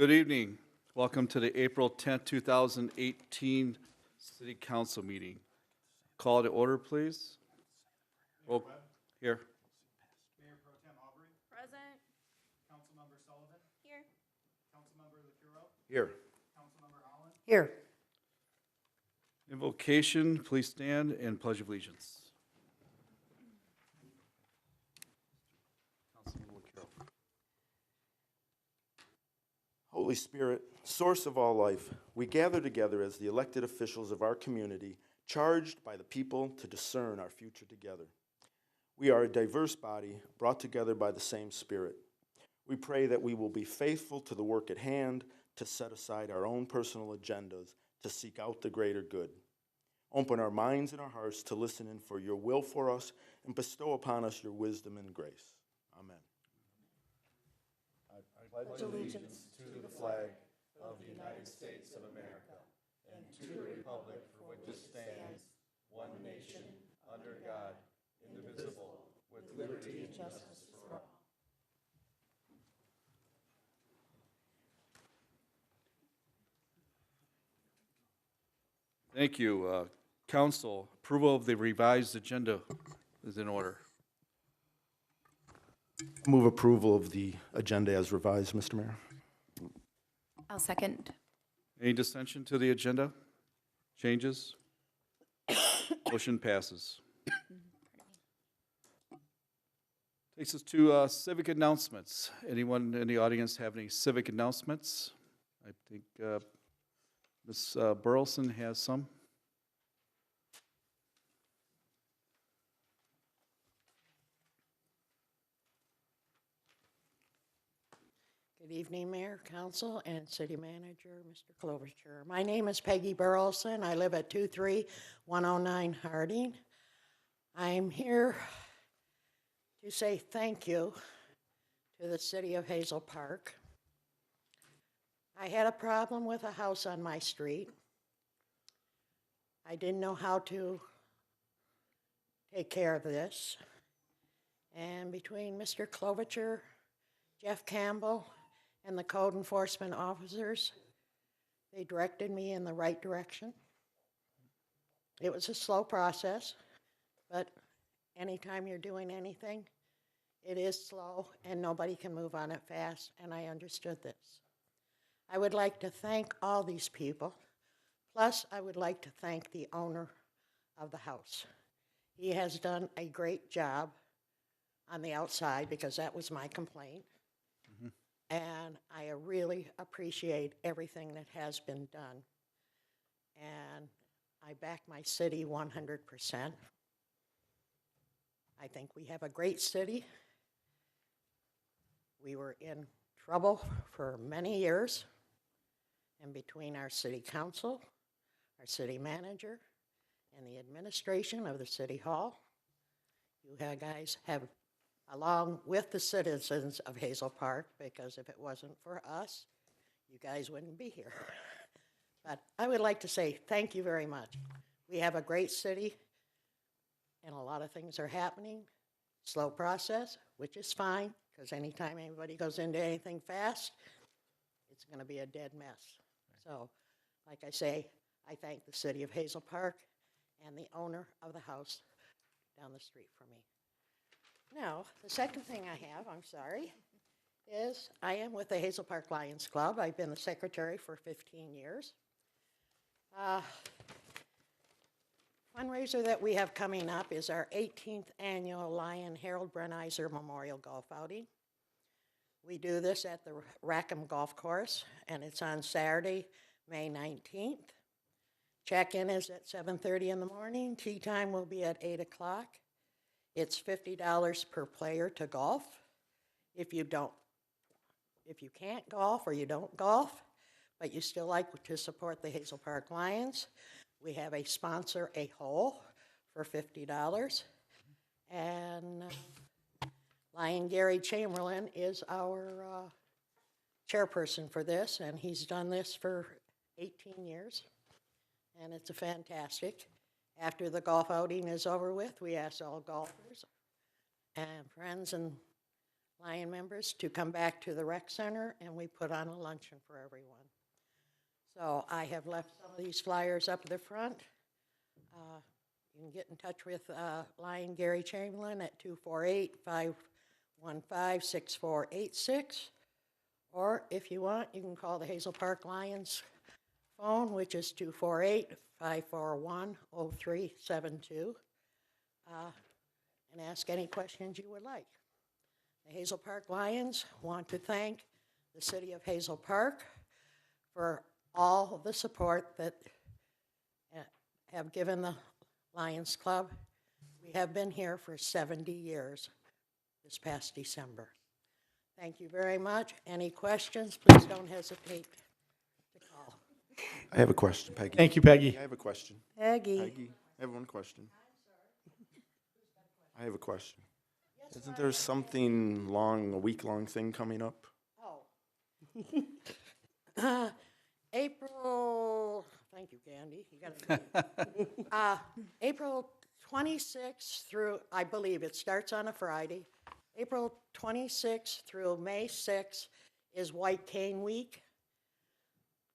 Good evening. Welcome to the April 10th, 2018 City Council meeting. Call to order, please. Oh, here. Mayor Pro Tem Aubrey. Present. Councilmember Sullivan. Here. Councilmember LaCuro. Here. Councilmember Allen. Here. Invocation, please stand and pledge of allegiance. Holy Spirit, source of all life, we gather together as the elected officials of our community, charged by the people to discern our future together. We are a diverse body brought together by the same Spirit. We pray that we will be faithful to the work at hand, to set aside our own personal agendas, to seek out the greater good. Open our minds and our hearts to listen in for your will for us and bestow upon us your wisdom and grace. Amen. I pledge allegiance to the flag of the United States of America and to the republic for which it stands, one nation, under God, indivisible, with liberty and justice for all. Thank you. Council, approval of the revised agenda is in order. Move approval of the agenda as revised, Mr. Mayor. I'll second. Any dissension to the agenda? Changes? Motion passes. Takes us to civic announcements. Anyone in the audience have any civic announcements? I think Ms. Burleson has some. Good evening, Mayor, Council, and City Manager, Mr. Klobuchar. My name is Peggy Burleson. I live at 23109 Harding. I'm here to say thank you to the City of Hazel Park. I had a problem with a house on my street. I didn't know how to take care of this. And between Mr. Klobuchar, Jeff Campbell, and the code enforcement officers, they directed me in the right direction. It was a slow process, but anytime you're doing anything, it is slow and nobody can move on it fast, and I understood this. I would like to thank all these people, plus I would like to thank the owner of the house. He has done a great job on the outside because that was my complaint. And I really appreciate everything that has been done. And I back my city 100%. I think we have a great city. We were in trouble for many years. And between our city council, our city manager, and the administration of the city hall, you guys have, along with the citizens of Hazel Park, because if it wasn't for us, you guys wouldn't be here. But I would like to say thank you very much. We have a great city, and a lot of things are happening. Slow process, which is fine, because anytime anybody goes into anything fast, it's going to be a dead mess. So, like I say, I thank the city of Hazel Park and the owner of the house down the street from me. Now, the second thing I have, I'm sorry, is I am with the Hazel Park Lions Club. I've been the secretary for 15 years. Fundraiser that we have coming up is our 18th annual Lion Harold Brenizer Memorial Golf Outing. We do this at the Rackham Golf Course, and it's on Saturday, May 19th. Check-in is at 7:30 in the morning. Tea time will be at 8 o'clock. It's $50 per player to golf. If you can't golf or you don't golf, but you still like to support the Hazel Park Lions, we have a sponsor a hole for $50. And Lion Gary Chamberlain is our chairperson for this, and he's done this for 18 years, and it's a fantastic. After the golf outing is over with, we ask all golfers and friends and Lion members to come back to the rec center, and we put on a luncheon for everyone. So I have left some of these flyers up at the front. You can get in touch with Lion Gary Chamberlain at 248-515-6486. Or if you want, you can call the Hazel Park Lions phone, which is 248-541-0372, and ask any questions you would like. The Hazel Park Lions want to thank the city of Hazel Park for all of the support that have given the Lions Club. We have been here for 70 years this past December. Thank you very much. Any questions, please don't hesitate to call. I have a question, Peggy. Thank you, Peggy. I have a question. Peggy. Peggy, I have one question. I have a question. Isn't there something long, a week-long thing coming up? Oh. April, thank you, Candy. You got April 26th through, I believe it starts on a Friday. April 26th through May 6th is White Cane Week.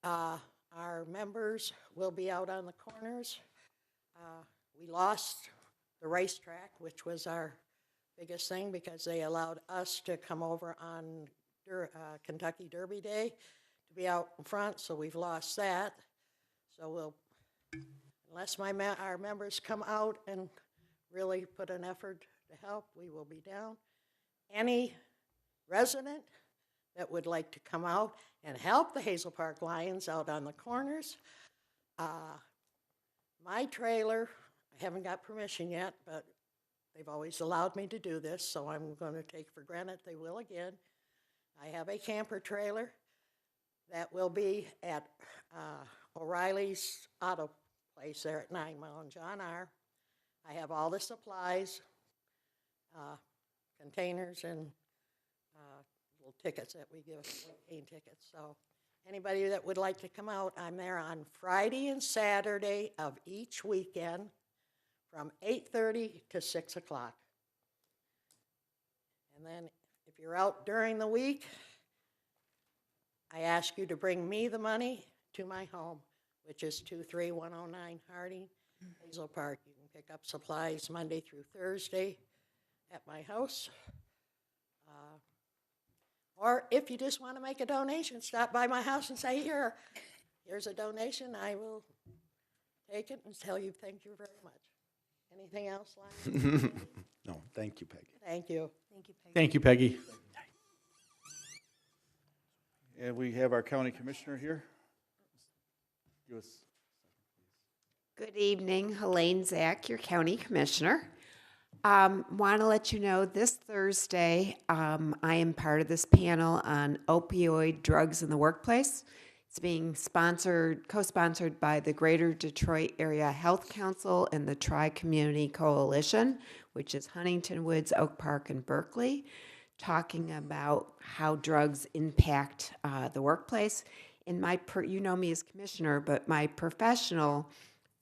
Our members will be out on the corners. We lost the racetrack, which was our biggest thing because they allowed us to come over on Kentucky Derby Day to be out in front, so we've lost that. So we'll, unless our members come out and really put an effort to help, we will be down. Any resident that would like to come out and help the Hazel Park Lions out on the corners, my trailer, I haven't got permission yet, but they've always allowed me to do this, so I'm going to take for granted they will again. I have a camper trailer that will be at O'Reilly's Auto Place there at 9 Mile and John R. I have all the supplies, containers, and little tickets that we give, game tickets. So anybody that would like to come out, I'm there on Friday and Saturday of each weekend from 8:30 to 6 o'clock. And then if you're out during the week, I ask you to bring me the money to my home, which is 23109 Harding, Hazel Park. You can pick up supplies Monday through Thursday at my house. Or if you just want to make a donation, stop by my house and say, here's a donation. I will take it and tell you thank you very much. Anything else, Lon? No, thank you, Peggy. Thank you. Thank you, Peggy. Thank you, Peggy. And we have our county commissioner here. Give us. Good evening, Helene Zach, your county commissioner. Want to let you know this Thursday, I am part of this panel on opioid drugs in the workplace. It's being co-sponsored by the Greater Detroit Area Health Council and the Tri-Community Coalition, which is Huntington Woods, Oak Park, and Berkeley, talking about how drugs impact the workplace. In you know me as commissioner, but my professional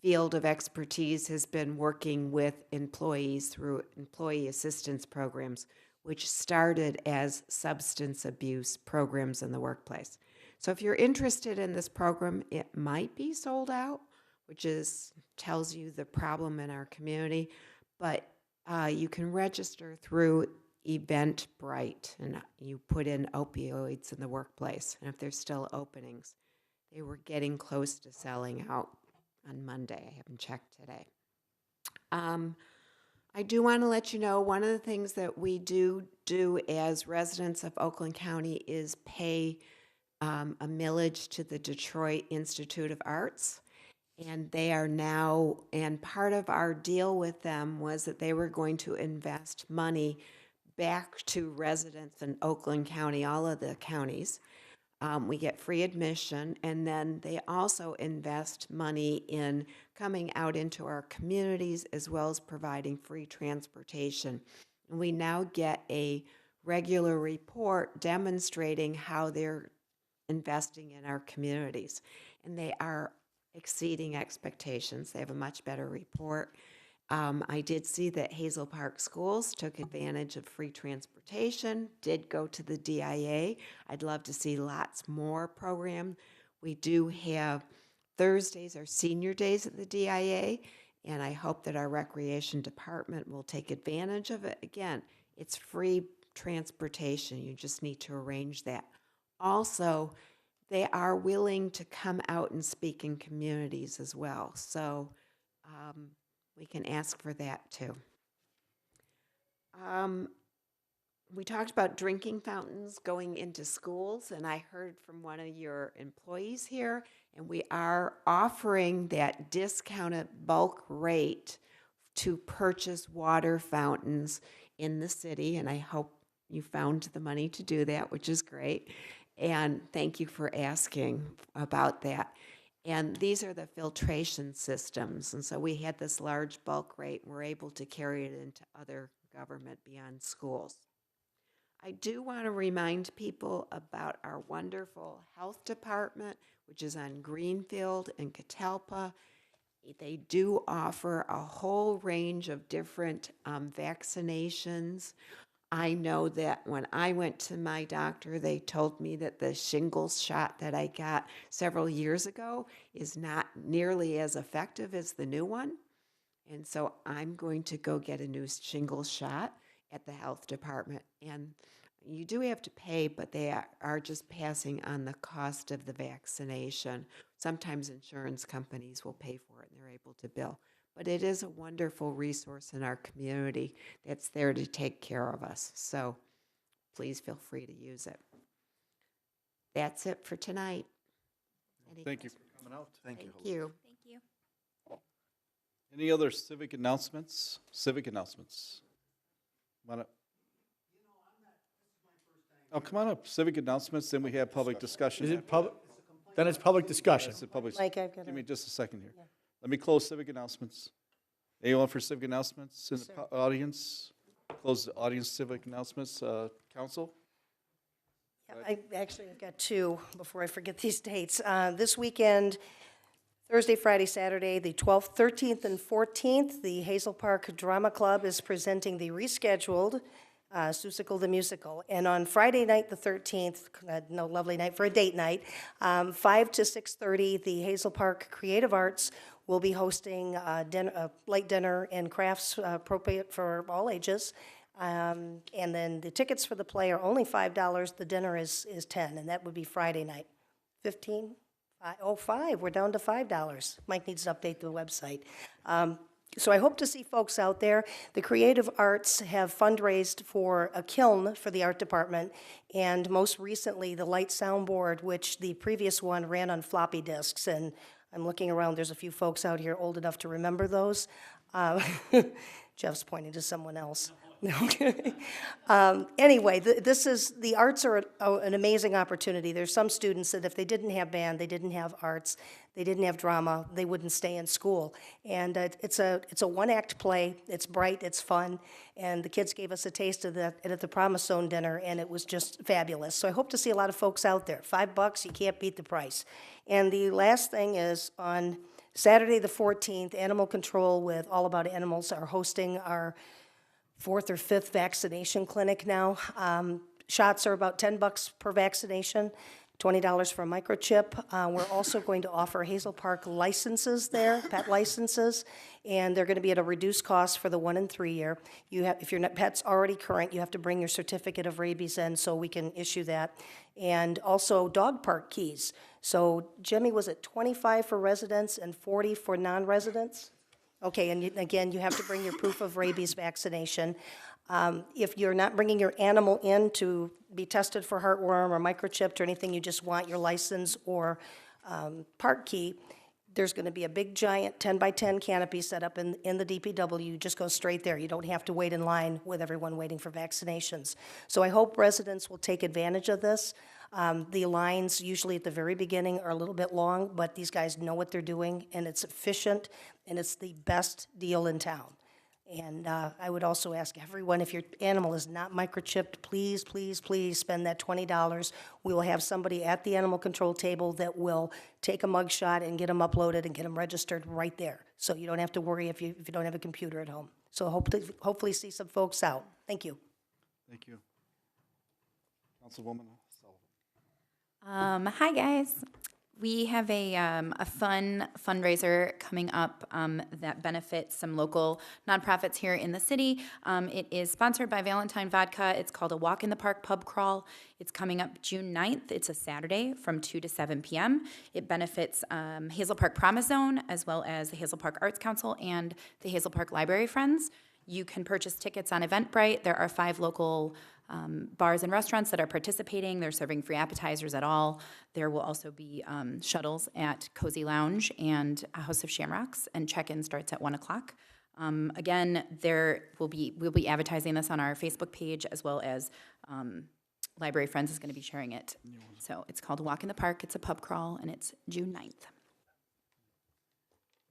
field of expertise has been working with employees through employee assistance programs, which started as substance abuse programs in the workplace. So if you're interested in this program, it might be sold out, which tells you the problem in our community, but you can register through Eventbrite, and you put in opioids in the workplace, and if there's still openings. They were getting close to selling out on Monday. I haven't checked today. I do want to let you know one of the things that we do as residents of Oakland County is pay a millage to the Detroit Institute of Arts. And they are now, and part of our deal with them was that they were going to invest money back to residents in Oakland County, all of the counties. We get free admission, and then they also invest money in coming out into our communities as well as providing free transportation. And we now get a regular report demonstrating how they're investing in our communities. And they are exceeding expectations. They have a much better report. I did see that Hazel Park Schools took advantage of free transportation, did go to the DIA. I'd love to see lots more program. We do have Thursdays are senior days at the DIA, and I hope that our recreation department will take advantage of it. Again, it's free transportation. You just need to arrange that. Also, they are willing to come out and speak in communities as well. So we can ask for that too. We talked about drinking fountains going into schools, and I heard from one of your employees here, and we are offering that discounted bulk rate to purchase water fountains in the city, and I hope you found the money to do that, which is great. And thank you for asking about that. And these are the filtration systems. And so we had this large bulk rate, and we're able to carry it into other government beyond schools. I do want to remind people about our wonderful health department, which is on Greenfield and Catalpa. They do offer a whole range of different vaccinations. I know that when I went to my doctor, they told me that the shingles shot that I got several years ago is not nearly as effective as the new one. And so I'm going to go get a new shingles shot at the health department. And you do have to pay, but they are just passing on the cost of the vaccination. Sometimes insurance companies will pay for it and they're able to bill. But it is a wonderful resource in our community that's there to take care of us. So please feel free to use it. That's it for tonight. Thank you for coming out. Thank you. Thank you. Thank you. Any other civic announcements? Civic announcements. Come on up. Oh, come on up. Civic announcements, then we have public discussion. Is it public? Then it's public discussion. It's a public. Mike, I've got Give me a, just a second here. Let me close civic announcements. Anyone for civic announcements in the audience? Close the audience civic announcements. Council? I actually have got two before I forget these dates. This weekend, Thursday, Friday, Saturday, the 12th, 13th, and 14th, the Hazel Park Drama Club is presenting the rescheduled Seussical the Musical. And on Friday night, the 13th, no lovely night for a date night, 5 to 6:30, the Hazel Park Creative Arts will be hosting a light dinner and crafts appropriate for all ages. And then the tickets for the play are only $5. The dinner is $10, and that would be Friday night. 15? Oh, 5. We're down to $5. Mike needs to update the website. So I hope to see folks out there. The Creative Arts have fundraised for a kiln for the art department, and most recently, the light soundboard, which the previous one ran on floppy disks. And I'm looking around, there's a few folks out here old enough to remember those. Jeff's pointing to someone else. Anyway, the arts are an amazing opportunity. There's some students that if they didn't have band, they didn't have arts, they didn't have drama, they wouldn't stay in school. And it's a one-act play. It's bright, it's fun, and the kids gave us a taste of that at the Promise Zone dinner, and it was just fabulous. So I hope to see a lot of folks out there. $5, you can't beat the price. And the last thing is on Saturday the 14th, Animal Control with All About Animals are hosting our 4th or 5th vaccination clinic now. Shots are about $10 per vaccination, $20 for a microchip. We're also going to offer Hazel Park licenses there, pet licenses, and they're going to be at a reduced cost for the 1 and 3 year. If your pet's already current, you have to bring your certificate of rabies in so we can issue that. And also dog park keys. So Jimmy, was it 25 for residents and 40 for non-residents? Okay, and again, you have to bring your proof of rabies vaccination. If you're not bringing your animal in to be tested for heartworm or microchipped or anything, you just want your license or park key, there's going to be a big giant 10 by 10 canopy set up in the DPW. You just go straight there. You don't have to wait in line with everyone waiting for vaccinations. So I hope residents will take advantage of this. The lines usually at the very beginning are a little bit long, but these guys know what they're doing, and it's efficient, and it's the best deal in town. And I would also ask everyone, if your animal is not microchipped, please, please, please spend that $20. We will have somebody at the animal control table that will take a mug shot and get them uploaded and get them registered right there. So you don't have to worry if you don't have a computer at home. So hopefully see some folks out. Thank you. Thank you. Councilwoman Sullivan. Hi, guys. We have a fun fundraiser coming up that benefits some local nonprofits here in the city. It is sponsored by Valentine Vodka. It's called a Walk in the Park Pub Crawl. It's coming up June 9th. It's a Saturday from 2 to 7 p.m. It benefits Hazel Park Promise Zone, as well as the Hazel Park Arts Council and the Hazel Park Library Friends. You can purchase tickets on Eventbrite. There are 5 local bars and restaurants that are participating. They're serving free appetizers at all. There will also be shuttles at Cozy Lounge and House of Shamrocks, and check-in starts at 1 o'clock. Again, we'll be advertising this on our Facebook page, as well as Library Friends is going to be sharing it. So it's called Walk in the Park. It's a pub crawl, and it's June 9th.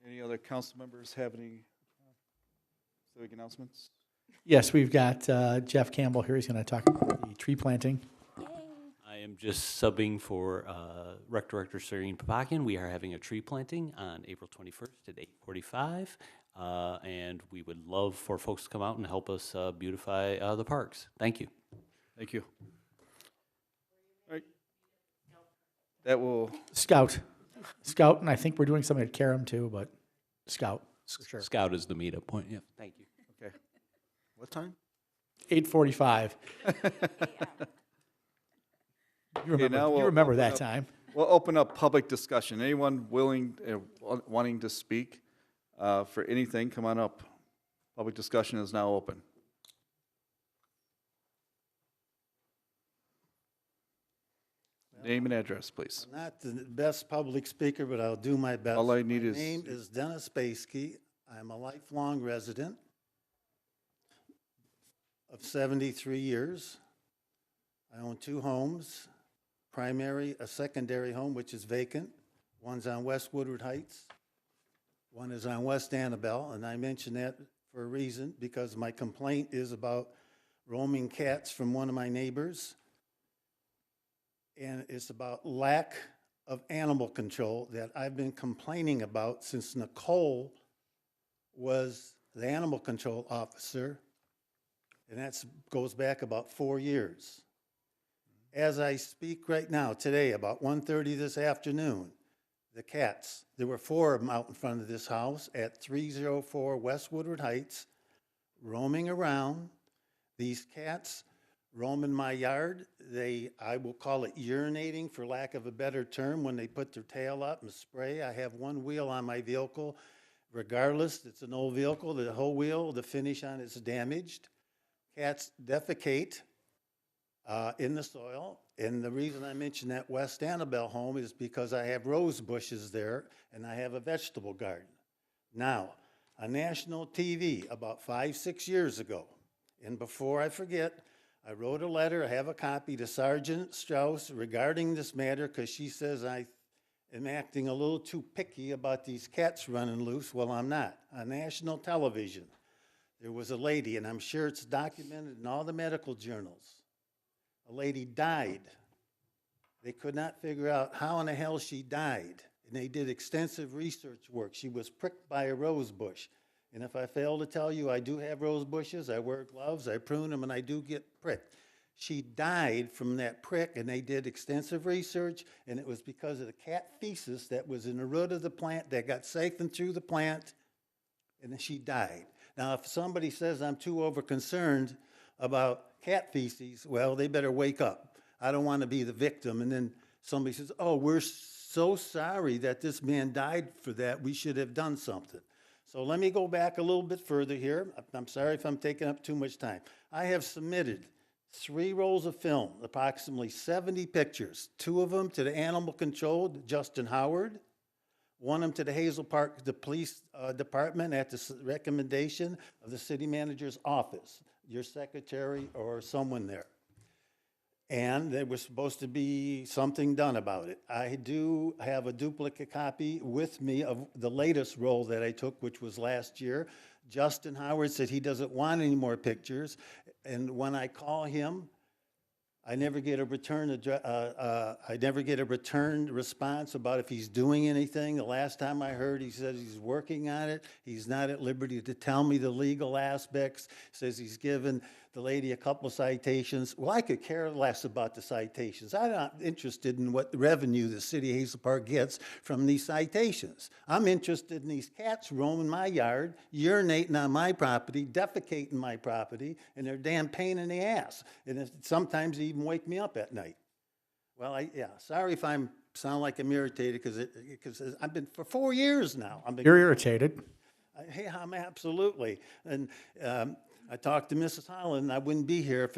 Any other council members have any civic announcements? Yes, we've got Jeff Campbell here. He's going to talk about the tree planting. I am just subbing for Rec Director Serene Papakian. We are having a tree planting on April 21st at 8:45, and we would love for folks to come out and help us beautify the parks. Thank you. Thank you. All right. That will, Scout, and I think we're doing something at Karam too, but Scout, for sure. Scout is the meetup point. Yeah, thank you. okay. What time? 8:45. You remember that time. We'll open up public discussion. Anyone willing, wanting to speak for anything, come on up. Public discussion is now open. Name and address, please. I'm not the best public speaker, but I'll do my best. All I need My is- name is Dennis Baskey. I'm a lifelong resident of 73 years. I own 2 homes, a secondary home, which is vacant. One's on West Woodward Heights. One is on West Annabelle, and I mention that for a reason, because my complaint is about roaming cats from one of my neighbors. And it's about lack of animal control that I've been complaining about since Nicole was the animal control officer, and that goes back about 4 years. As I speak right now, today, about 1:30 this afternoon, the cats, there were 4 of them out in front of this house at 304 West Woodward Heights, roaming around. These cats roam in my yard. I will call it urinating, for lack of a better term, when they put their tail up and spray. I have 1 wheel on my vehicle. Regardless, it's an old vehicle, the whole wheel, the finish on it's damaged. Cats defecate in the soil. And the reason I mention that West Annabelle home is because I have rose bushes there and I have a vegetable garden. Now, on national TV about 5-6 years ago, and before I forget, I wrote a letter, I have a copy, to Sergeant Strauss regarding this matter, because she says I am acting a little too picky about these cats running loose. Well, I'm not. On national television, there was a lady, and I'm sure it's documented in all the medical journals. A lady died. They could not figure out how in the hell she died, and they did extensive research work. She was pricked by a rose bush. And if I fail to tell you, I do have rose bushes, I wear gloves, I prune them, and I do get pricked. She died from that prick, and they did extensive research, and it was because of the cat feces that was in the root of the plant that got siphoned through the plant, and then she died. Now, if somebody says I'm too over-concerned about cat feces, well, they better wake up. I don't want to be the victim, and then somebody says, oh, we're so sorry that this man died for that, we should have done something. So let me go back a little bit further here. I'm sorry if I'm taking up too much time. I have submitted 3 rolls of film, approximately 70 pictures, 2 of them to the Animal Control, Justin Howard, 1 of them to the Hazel Park, the police department at the recommendation of the city manager's office, your secretary or someone there. And there was supposed to be something done about it. I do have a duplicate copy with me of the latest roll that I took, which was last year. Justin Howard said he doesn't want any more pictures. And when I call him, I never get a return response about if he's doing anything. The last time I heard, he says he's working on it. He's not at liberty to tell me the legal aspects. Says he's given the lady a couple of citations. Well, I could care less about the citations. I'm not interested in what revenue the city of Hazel Park gets from these citations. I'm interested in these cats roaming my yard, urinating on my property, defecating my property, and they're a damn pain in the ass. And sometimes they even wake me up at night. Well, sorry if I'm sound like I'm irritated because I've been for 4 years now. You're irritated. Hey, I'm absolutely. And I talked to Mrs. Holland. I wouldn't be here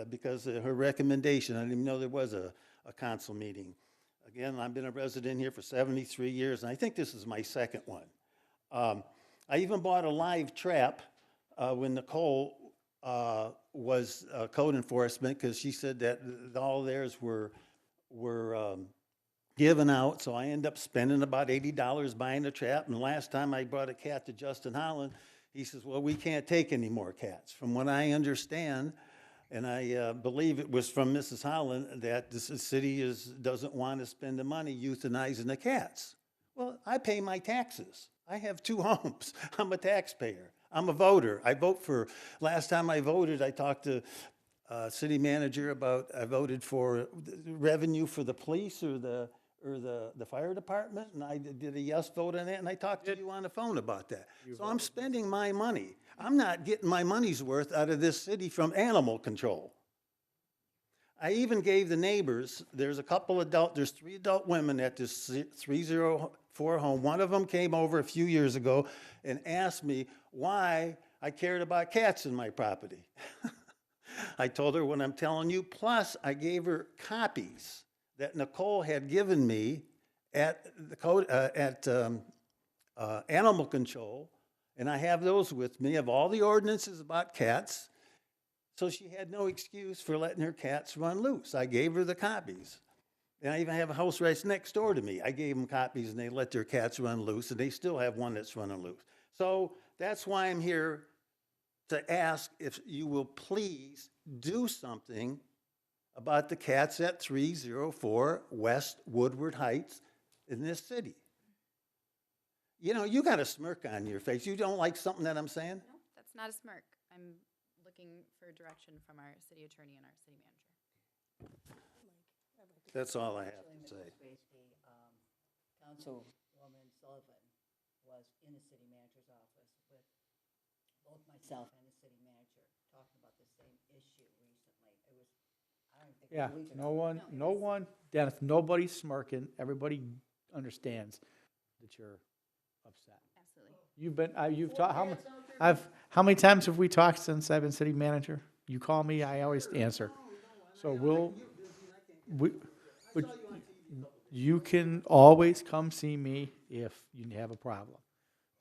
because of her recommendation. I didn't even know there was a council meeting. Again, I've been a resident here for 73 years, and I think this is my second one. I even bought a live trap when Nicole was code enforcement because she said that all theirs were given out, so I ended up spending about $80 buying a trap. And the last time I brought a cat to Justin Holland, he says, well, we can't take any more cats. From what I understand, and I believe it was from Mrs. Holland, that the city doesn't want to spend the money euthanizing the cats. Well, I pay my taxes. I have 2 homes. I'm a taxpayer. I'm a voter. I vote for, last time I voted, I talked to city manager about, I voted for revenue for the police or the fire department, and I did a yes vote on that, and I talked to you on the phone about that. So I'm spending my money. I'm not getting my money's worth out of this city from animal control. I even gave the neighbors, there's 3 adult women at this 304 home. One of them came over a few years ago and asked me why I cared about cats in my property. I told her what I'm telling you, plus I gave her copies that Nicole had given me at the animal control, and I have those with me, of all the ordinances about cats, so she had no excuse for letting her cats run loose. I gave her the copies. And I even have a house right next door to me. I gave them copies, and they let their cats run loose, and they still have one that's running loose. So that's why I'm here to ask if you will please do something about the cats at 304 West Woodward Heights in this city. You know, you got a smirk on your face. You don't like something that I'm saying? No, that's not a smirk. I'm looking for direction from our city attorney and our city manager. That's all I have to say. Councilwoman Sullivan was in the city manager's office with both myself and the city manager talking about the same issue recently. It was, I don't think, Yeah, a week ago. no one, Dennis, nobody's smirking. Everybody understands that you're upset. Absolutely. You've talked, how many times have we talked since I've been city manager? You call me, I always answer. So you can always come see me if you have a problem.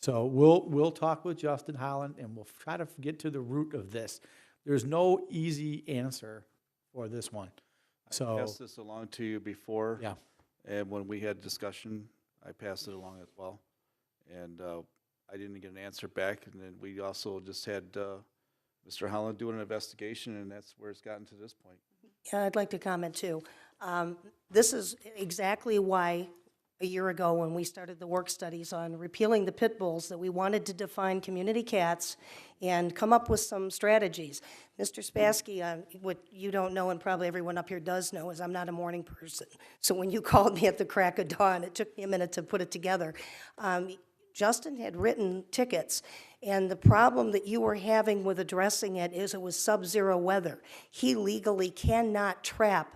So we'll talk with Justin Holland and we'll try to get to the root of this. There's no easy answer for this one. So I passed this along to you before. Yeah. And when we had discussion, I passed it along as well. And I didn't get an answer back. And then we also just had Mr. Holland doing an investigation, and that's where it's gotten to this point. Yeah, I'd like to comment too. This is exactly why a year ago when we started the work studies on repealing the pit bulls, that we wanted to define community cats and come up with some strategies. Mr. Spassky, what you don't know and probably everyone up here does know is I'm not a morning person. So when you called me at the crack of dawn, it took me a minute to put it together. Justin had written tickets, and the problem that you were having with addressing it is it was sub-zero weather. He legally cannot trap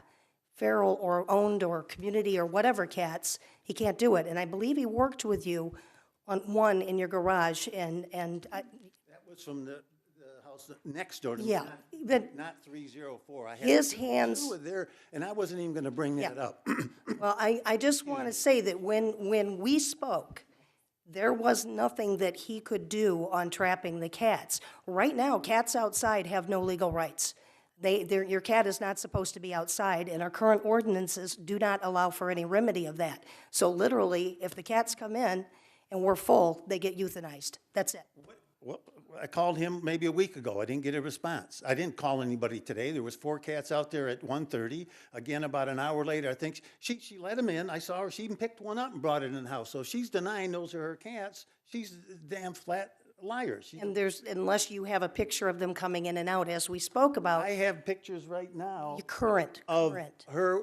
feral or owned or community or whatever cats. He can't do it. And I believe he worked with you on one in your garage, and That was from the house next door to me. Yeah, but Not 304. I had his two hands, of there, and I wasn't even going to bring that Yeah. up. well, I just want to say that when we spoke, there was nothing that he could do on trapping the cats. Right now, cats outside have no legal rights. Your cat is not supposed to be outside, and our current ordinances do not allow for any remedy of that. So literally, if the cats come in and we're full, they get euthanized. That's it. Well, I called him maybe a week ago. I didn't get a response. I didn't call anybody today. There was 4 cats out there at 1:30. Again, about an hour later, I think she let them in. I saw her. She even picked one up and brought it in the house. So if she's denying those are her cats, she's a damn flat liar. And there's, unless you have a picture of them coming in and out, as we spoke about, I have pictures right now current. of her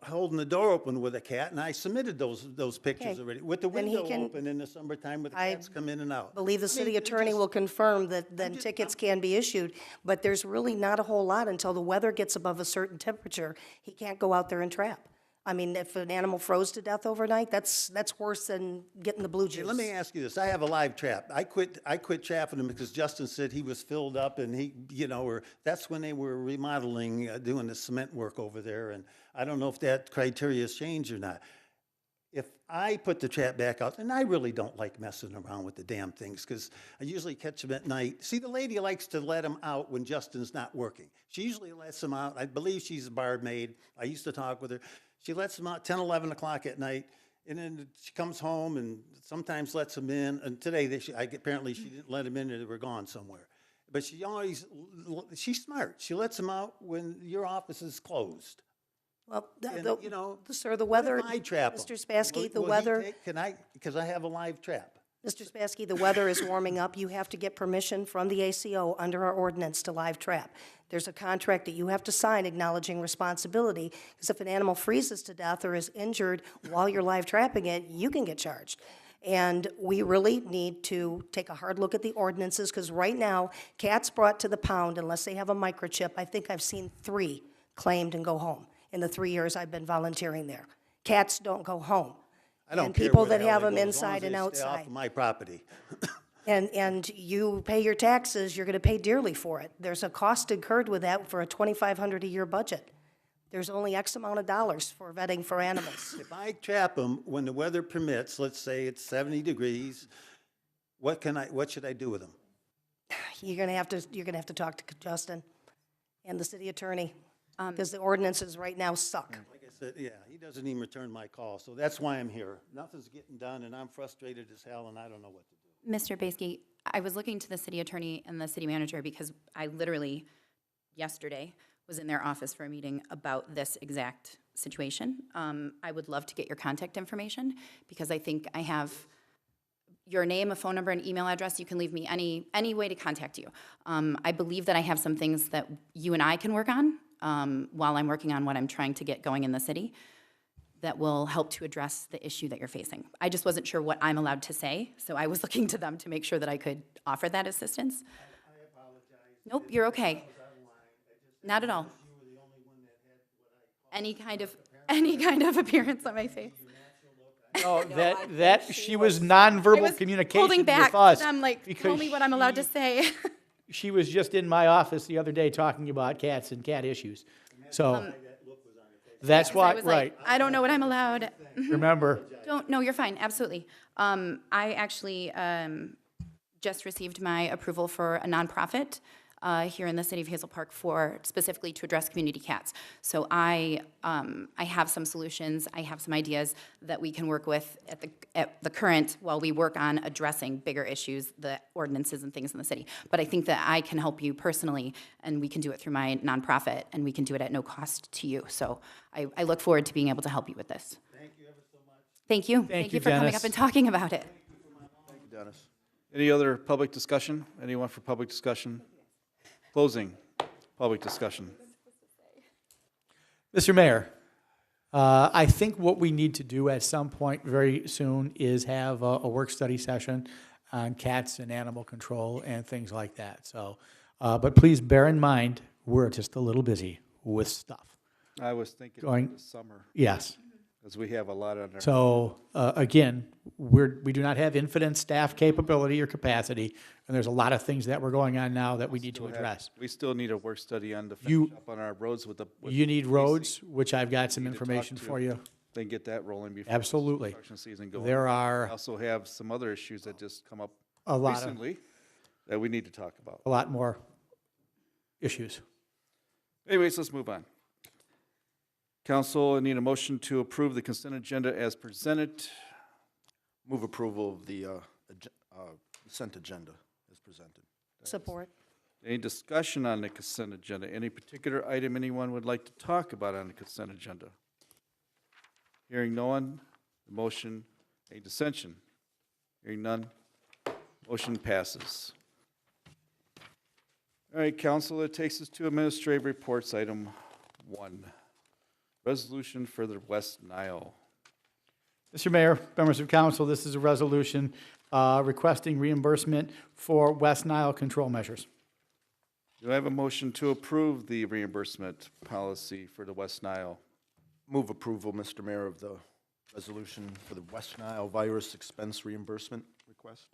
holding the door open with a cat, and I submitted those pictures Okay. already, with the Then he window can- open in the summertime with the I cats come in and out. Believe the I mean, city it attorney just- will confirm that then tickets can be issued, but there's really not a whole lot until the weather gets above a certain temperature. He can't go out there and trap. I mean, if an animal froze to death overnight, that's worse than getting the blue Hey, juice. let me ask you this. I have a live trap. I quit trapping him because Justin said he was filled up and he, or that's when they were remodeling, doing the cement work over there. And I don't know if that criteria has changed or not. If I put the trap back out, and I really don't like messing around with the damn things because I usually catch them at night. See, the lady likes to let them out when Justin's not working. She usually lets them out. I believe she's a barmaid. I used to talk with her. She lets them out 10, 11 o'clock at night, and then she comes home and sometimes lets them in. And today, apparently she didn't let them in or they were gone somewhere. But she's smart. She lets them out when your office is closed. Well, And, sir, the what weather, if I trap 'em? Mr. Spassky, the Will he weather, because I have a live trap. Mr. Spassky, the weather is warming up. You have to get permission from the ACO under our ordinance to live trap. There's a contract that you have to sign acknowledging responsibility, because if an animal freezes to death or is injured while you're live trapping it, you can get charged. And we really need to take a hard look at the ordinances, because right now, cats brought to the pound, unless they have a microchip, I think I've seen 3 claimed and go home in the 3 years I've been volunteering there. Cats don't go home. I don't And care people where the that hell have they them go, as long inside as and they stay outside. off of my property. And you pay your taxes, you're gonna pay dearly for it. There's a cost incurred with that for a $2,500 a year budget. There's only X amount of dollars for vetting for animals. If I trap them when the weather permits, let's say it's 70 degrees, what should I do with them? You're gonna have to talk to Justin and the city attorney, because the ordinances right now suck. Like I said, yeah, he doesn't even return my call, so that's why I'm here. Nothing's getting done, and I'm frustrated as hell, and I don't know what to do. Mr. Baskey, I was looking to the city attorney and the city manager because I literally, yesterday, was in their office for a meeting about this exact situation. I would love to get your contact information, because I think I have your name, a phone number, an email address. You can leave me any way to contact you. I believe that I have some things that you and I can work on while I'm working on what I'm trying to get going in the city that will help to address the issue that you're facing. I just wasn't sure what I'm allowed to say, so I was looking to them to make sure that I could offer that assistance. I apologize. Nope, you're okay. I was out of line. I just Not at all. you were the only one that had what I call Any kind of appearance on my face. No, that she was nonverbal communication Holding back. with us. I'm like, tell because me what I'm allowed to say. She was just in my office the other day talking about cats and cat issues. So that's I why, was right, like, I don't know what I'm allowed. remember, No, you're fine, absolutely. I actually just received my approval for a nonprofit here in the city of Hazel Park for specifically to address community cats. So I have some solutions, I have some ideas that we can work with at the current while we work on addressing bigger issues, the ordinances and things in the city. But I think that I can help you personally, and we can do it through my nonprofit, and we can do it at no cost to you. So I look forward to being able to help you with this. Thank you ever so much. Thank you. Thank you for coming Dennis. up and talking about it. Thank you, Dennis. Any other public discussion? Anyone for public discussion? Closing public discussion. Mr. Mayor, I think what we need to do at some point very soon is have a work study session on cats and animal control and things like that. So, but please bear in mind, we're just a little busy with stuff. I was thinking Going- this summer, Yes. because we have a lot on our. So, again, we do not have infinite staff capability or capacity, and there's a lot of things that were going on now that we need to Still have- address. We still need a work study on the You- finish up on our roads with the. with You need Casey. roads, which I've got some Need to talk information to. for you. Then get that rolling before. Absolutely. Construction season goes. There We are also have some other issues that just come up a lot recently that we need to talk about. a lot more issues. Anyways, let's move on. Council, I need a motion to approve the consent agenda as presented. Move approval of the consent agenda as presented. Support. Any discussion on the consent agenda? Any particular item anyone would like to talk about on the consent agenda? Hearing no one, the motion, any dissension? Hearing none, motion passes. All right, council, it takes us to administrative reports, item 1. Resolution for the West Nile. Mr. Mayor, members of council, this is a resolution requesting reimbursement for West Nile control measures. Do I have a motion to approve the reimbursement policy for the West Nile? Move approval, Mr. Mayor, of the resolution for the West Nile virus expense reimbursement request.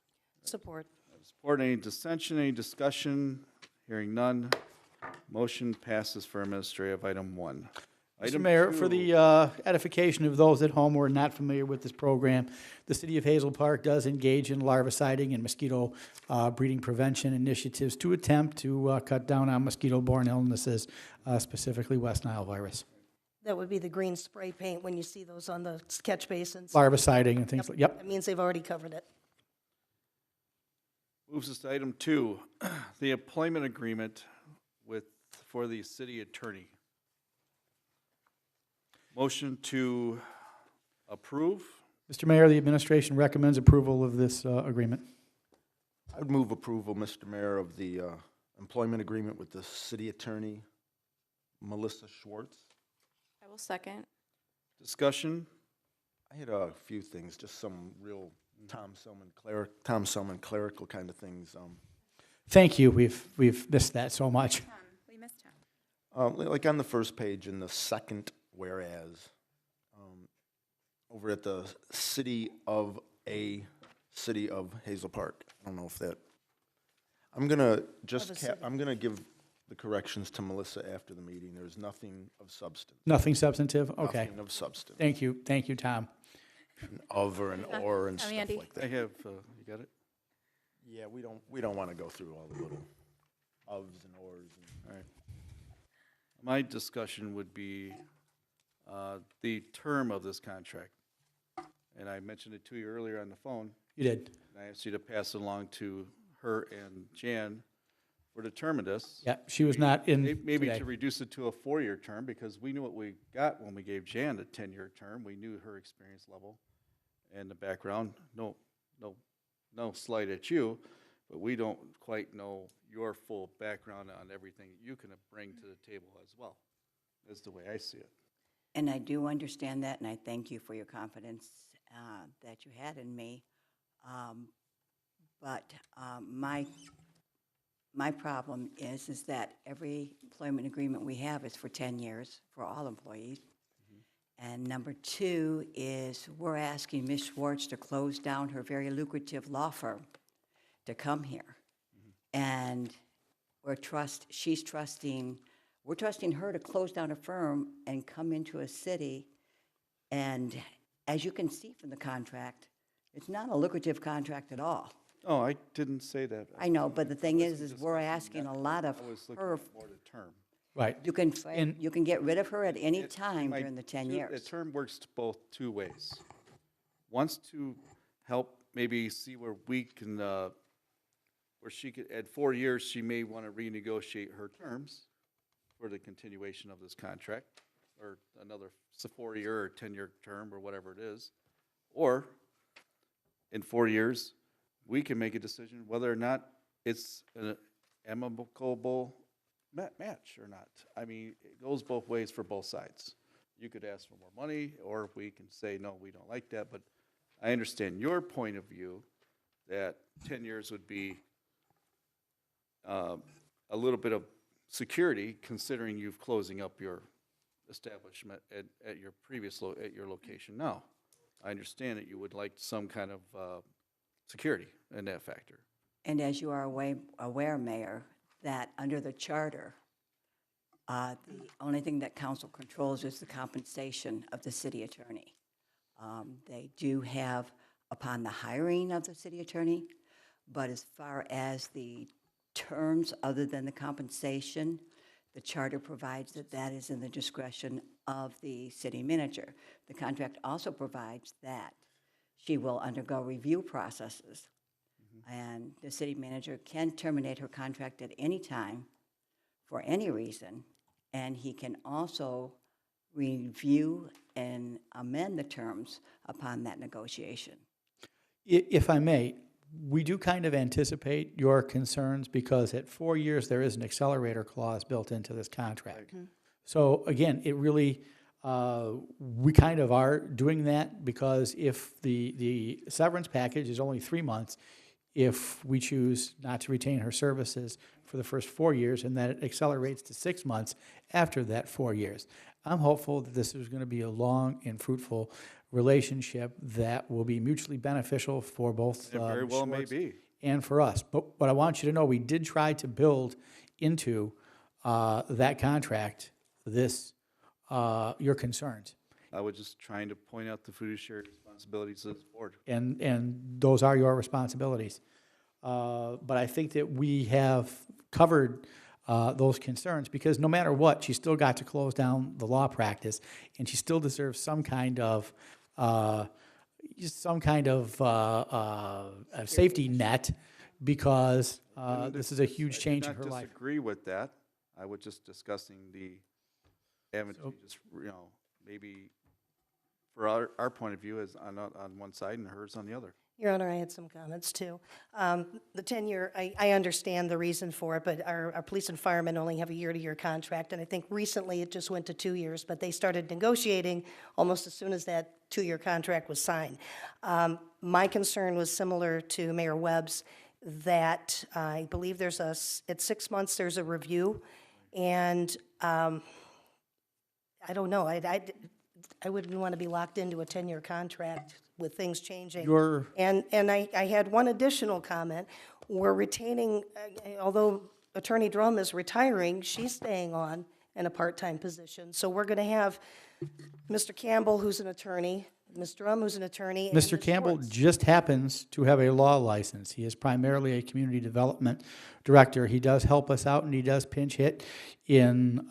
Support. Support, any dissension, any discussion? Hearing none, motion passes for administrative item 1. Mr. Item Mayor, 2. for the edification of those at home who are not familiar with this program, the City of Hazel Park does engage in larviciding and mosquito breeding prevention initiatives to attempt to cut down on mosquito-borne illnesses, specifically West Nile virus. That would be the green spray paint when you see those on the catch basins. Larviciding and things like, yep. That means they've already covered it. Moves us to item 2, the employment agreement for the city attorney. Motion to approve. Mr. Mayor, the administration recommends approval of this agreement. I would move approval, Mr. Mayor, of the employment agreement with the city attorney, Melissa Schwartz. I will second. Discussion. I had a few things, just some real Tom Selman clerical kind of things. Thank you. We've missed that so much. We missed him. Like on the first page in the second whereas, over at the city of Hazel Park. I don't know if that. I'm gonna I'm gonna give the corrections to Melissa after the meeting. There's nothing of substance. Nothing substantive? Okay. Nothing of substance. Thank you, Tom. An of or an or and stuff Andy. like I that. have, you got it? Yeah, we don't want to go through all the little ofs and ors. All right. My discussion would be the term of this contract. And I mentioned it to you earlier on the phone. You did. And I asked you to pass it along to her and Jan for the term of this. Yeah, she was not in Maybe today. to reduce it to a 4-year term, because we knew what we got when we gave Jan a 10-year term. We knew her experience level and the background. No slight at you, but we don't quite know your full background on everything you can bring to the table as well. That's the way I see it. And I do understand that, and I thank you for your confidence that you had in me. But my problem is that every employment agreement we have is for 10 years for all employees. And number 2 is we're asking Ms. Schwartz to close down her very lucrative law firm to come here. And we're trusting her to close down a firm and come into a city. And as you can see from the contract, it's not a lucrative contract at all. Oh, I didn't say that. I know, but the thing is we're asking a lot of I was looking her. at more the term. Right. You can get rid of her at any time My during the 10 The years. term works both 2 ways. Once to help maybe see where we can, where she could, at 4 years, she may want to renegotiate her terms for the continuation of this contract, or another 4-year or 10-year term, or whatever it is. Or, in 4 years, we can make a decision whether or not it's an amicable match or not. I mean, it goes both ways for both sides. You could ask for more money, or we can say, no, we don't like that. But I understand your point of view that 10 years would be a little bit of security, considering you've closing up your establishment at your previous at your location now. I understand that you would like some kind of security in that factor. And as you are aware, Mayor, that under the charter, the only thing that council controls is the compensation of the city attorney. They do have upon the hiring of the city attorney, but as far as the terms other than the compensation, the charter provides that that is in the discretion of the city manager. The contract also provides that she will undergo review processes And the city manager can terminate her contract at any time for any reason. And he can also review and amend the terms upon that negotiation. If I may, we do kind of anticipate your concerns because at 4 years, there is an accelerator clause built into this contract. So again, it really, we kind of are doing that because if the severance package is only 3 months, if we choose not to retain her services for the first 4 years, and that it accelerates to 6 months after that 4 years. I'm hopeful that this is going to be a long and fruitful relationship that will be mutually beneficial for both It very well may Schwartz be. and for us. But I want you to know, we did try to build into that contract this, your concerns. I was just trying to point out the fiduciary responsibilities of this board. And those are your responsibilities. But I think that we have covered those concerns because no matter what, she still got to close down the law practice, and she still deserves some kind of a safety net because this is a huge change in her I life. disagree with that. I was just discussing the, having to just, maybe for our point of view is on one side and hers on the other. Your Honor, I had some comments too. The 10-year, I understand the reason for it, but our police and firemen only have a year-to-year contract, and I think recently it just went to 2 years, but they started negotiating almost as soon as that 2-year contract was signed. My concern was similar to Mayor Webb's, that I believe there's at 6 months, there's a review, and I don't know, I wouldn't want to be locked into a 10-year contract with things changing. And I had one additional comment. We're retaining, although Attorney Drum is retiring, she's staying on in a part-time position. So we're going to have Mr. Campbell, who's an attorney, Ms. Drum, who's an attorney, and Mr. Ms. Campbell Schwartz. just happens to have a law license. He is primarily a community development director. He does help us out, and he does pinch hit in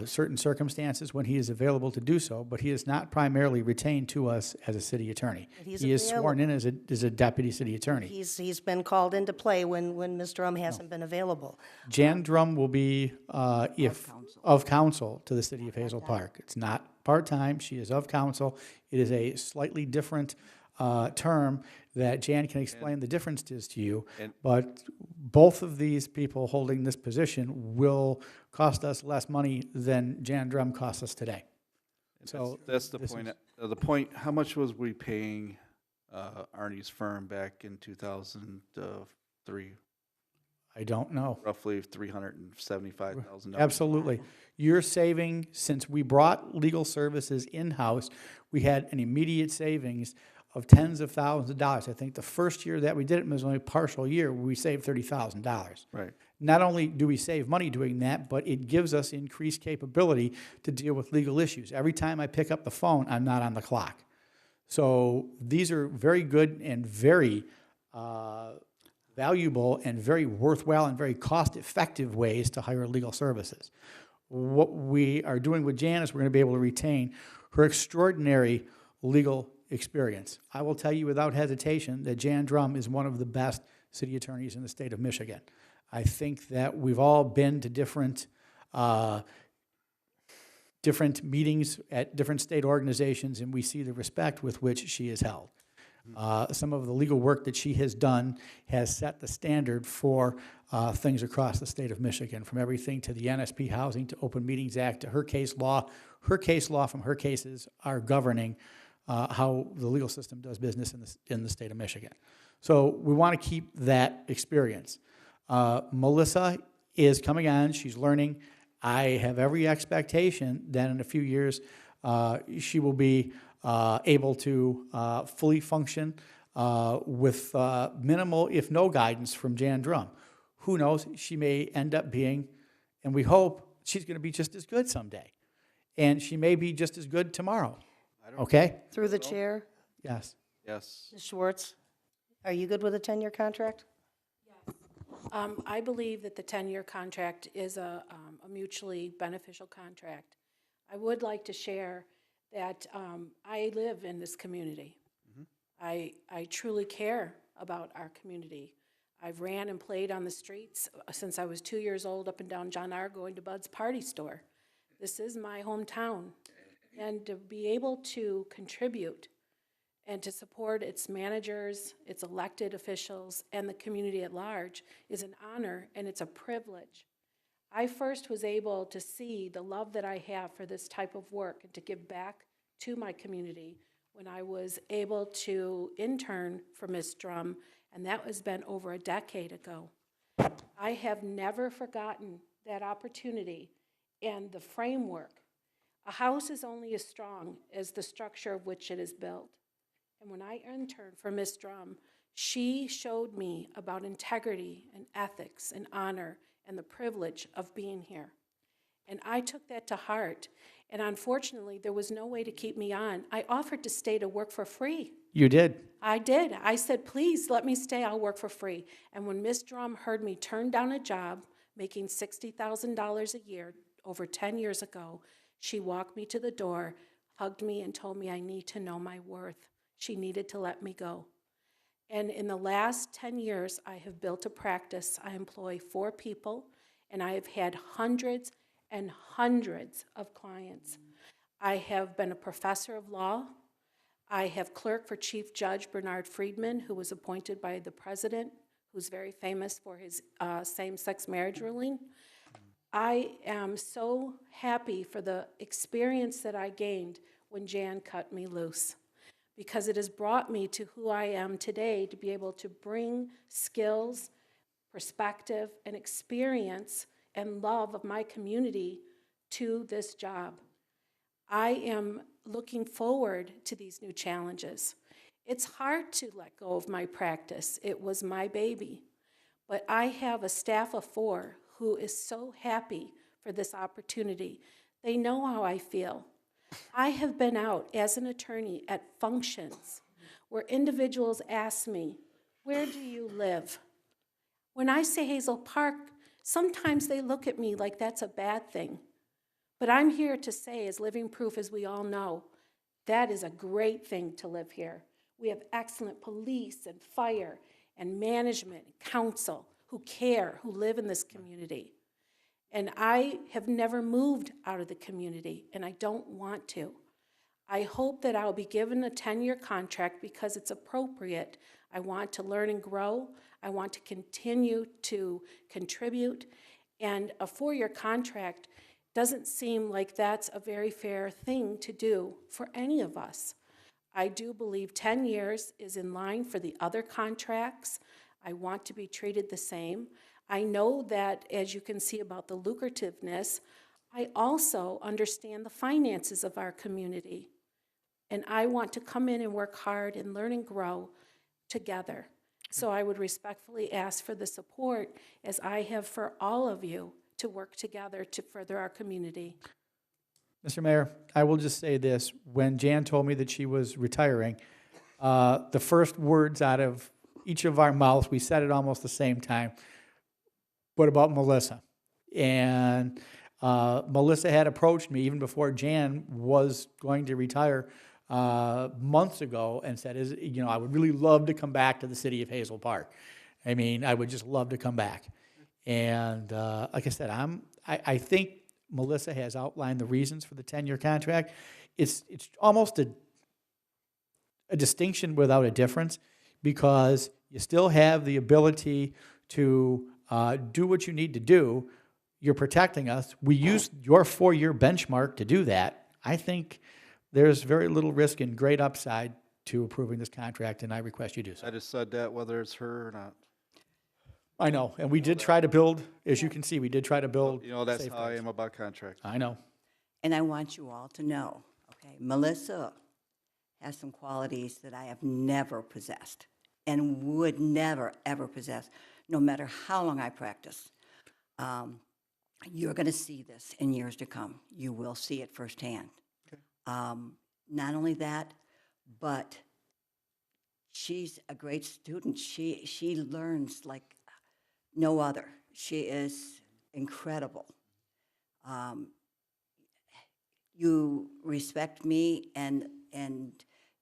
certain circumstances when he is available to do so, but he is not primarily retained to us as a city attorney. He is sworn in as a deputy city attorney. He's been called into play when Ms. Drum hasn't been available. Jan Drum will be of council to the city of Hazel Park. It's not part-time. She is of council. It is a slightly different term that Jan can explain the difference is to you. But both of these people holding this position will cost us less money than Jan Drum costs us today. So That's the point. The point, how much was we paying Arnie's firm back in 2003? I don't know. Roughly $375,000. Absolutely. You're saving, since we brought legal services in-house, we had an immediate savings of tens of thousands of dollars. I think the first year that we did it was only a partial year. We saved $30,000. Right. Not only do we save money doing that, but it gives us increased capability to deal with legal issues. Every time I pick up the phone, I'm not on the clock. So these are very good and very valuable and very worthwhile and very cost-effective ways to hire legal services. What we are doing with Jan is we're going to be able to retain her extraordinary legal experience. I will tell you without hesitation that Jan Drum is one of the best city attorneys in the state of Michigan. I think that we've all been to different meetings at different state organizations, and we see the respect with which she is held. Some of the legal work that she has done has set the standard for things across the state of Michigan, from everything to the NSP Housing to Open Meetings Act to her case law. Her case law from her cases are governing how the legal system does business in the state of Michigan. So we want to keep that experience. Melissa is coming on. She's learning. I have every expectation that in a few years she will be able to fully function with minimal, if no guidance from Jan Drum. Who knows? She may end up being, and we hope, she's going to be just as good someday. And she may be just as good tomorrow. Okay? Through the chair, Yes. Yes. Ms. Schwartz, are you good with a 10-year contract? I believe that the 10-year contract is a mutually beneficial contract. I would like to share that I live in this community. I truly care about our community. I've ran and played on the streets since I was 2 years old up and down John R. going to Bud's Party Store. This is my hometown. And to be able to contribute and to support its managers, its elected officials, and the community at large is an honor and it's a privilege. I first was able to see the love that I have for this type of work and to give back to my community when I was able to intern for Ms. Drum, and that has been over a decade ago. I have never forgotten that opportunity and the framework. A house is only as strong as the structure of which it is built. And when I interned for Ms. Drum, she showed me about integrity and ethics and honor and the privilege of being here. And I took that to heart. And unfortunately, there was no way to keep me on. I offered to stay to work for free. You did. I did. I said, please let me stay, I'll work for free. And when Ms. Drum heard me turn down a job making $60,000 a year over 10 years ago, she walked me to the door, hugged me, and told me I need to know my worth. She needed to let me go. And in the last 10 years, I have built a practice. I employ 4 people, and I have had hundreds and hundreds of clients. I have been a professor of law. I have clerked for Chief Judge Bernard Friedman, who was appointed by the president, who's very famous for his same-sex marriage ruling. I am so happy for the experience that I gained when Jan cut me loose, because it has brought me to who I am today to be able to bring skills, perspective, and experience and love of my community to this job. I am looking forward to these new challenges. It's hard to let go of my practice. It was my baby. But I have a staff of 4 who is so happy for this opportunity. They know how I feel. I have been out as an attorney at functions where individuals ask me, where do you live? When I say Hazel Park, sometimes they look at me like that's a bad thing. But I'm here to say, as living proof as we all know, that is a great thing to live here. We have excellent police and fire and management and council who care, who live in this community. And I have never moved out of the community, and I don't want to. I hope that I'll be given a 10-year contract because it's appropriate. I want to learn and grow. I want to continue to contribute. And a 4-year contract doesn't seem like that's a very fair thing to do for any of us. I do believe 10 years is in line for the other contracts. I want to be treated the same. I know that, as you can see about the lucrativeness, I also understand the finances of our community. And I want to come in and work hard and learn and grow together. So I would respectfully ask for the support, as I have for all of you, to work together to further our community. Mr. Mayor, I will just say this. When Jan told me that she was retiring, the first words out of each of our mouths, we said it almost the same time, what about Melissa? And Melissa had approached me even before Jan was going to retire months ago and said, I would really love to come back to the city of Hazel Park. I mean, I would just love to come back. And like I said, I think Melissa has outlined the reasons for the 10-year contract. It's almost a distinction without a difference, because you still have the ability to do what you need to do. You're protecting us. We use your 4-year benchmark to do that. I think there's very little risk and great upside to approving this contract, and I request you do so. I just said that whether it's her or not. I know, and we did try to build, as you can see, we did try to build. That's how I safeguards. am about contracts. I know. And I want you all to know, okay, Melissa has some qualities that I have never possessed and would never, ever possess, no matter how long I practice. You're going to see this in years to come. You will see it firsthand. Okay. Not only that, but she's a great student. She learns like no other. She is incredible. You respect me, and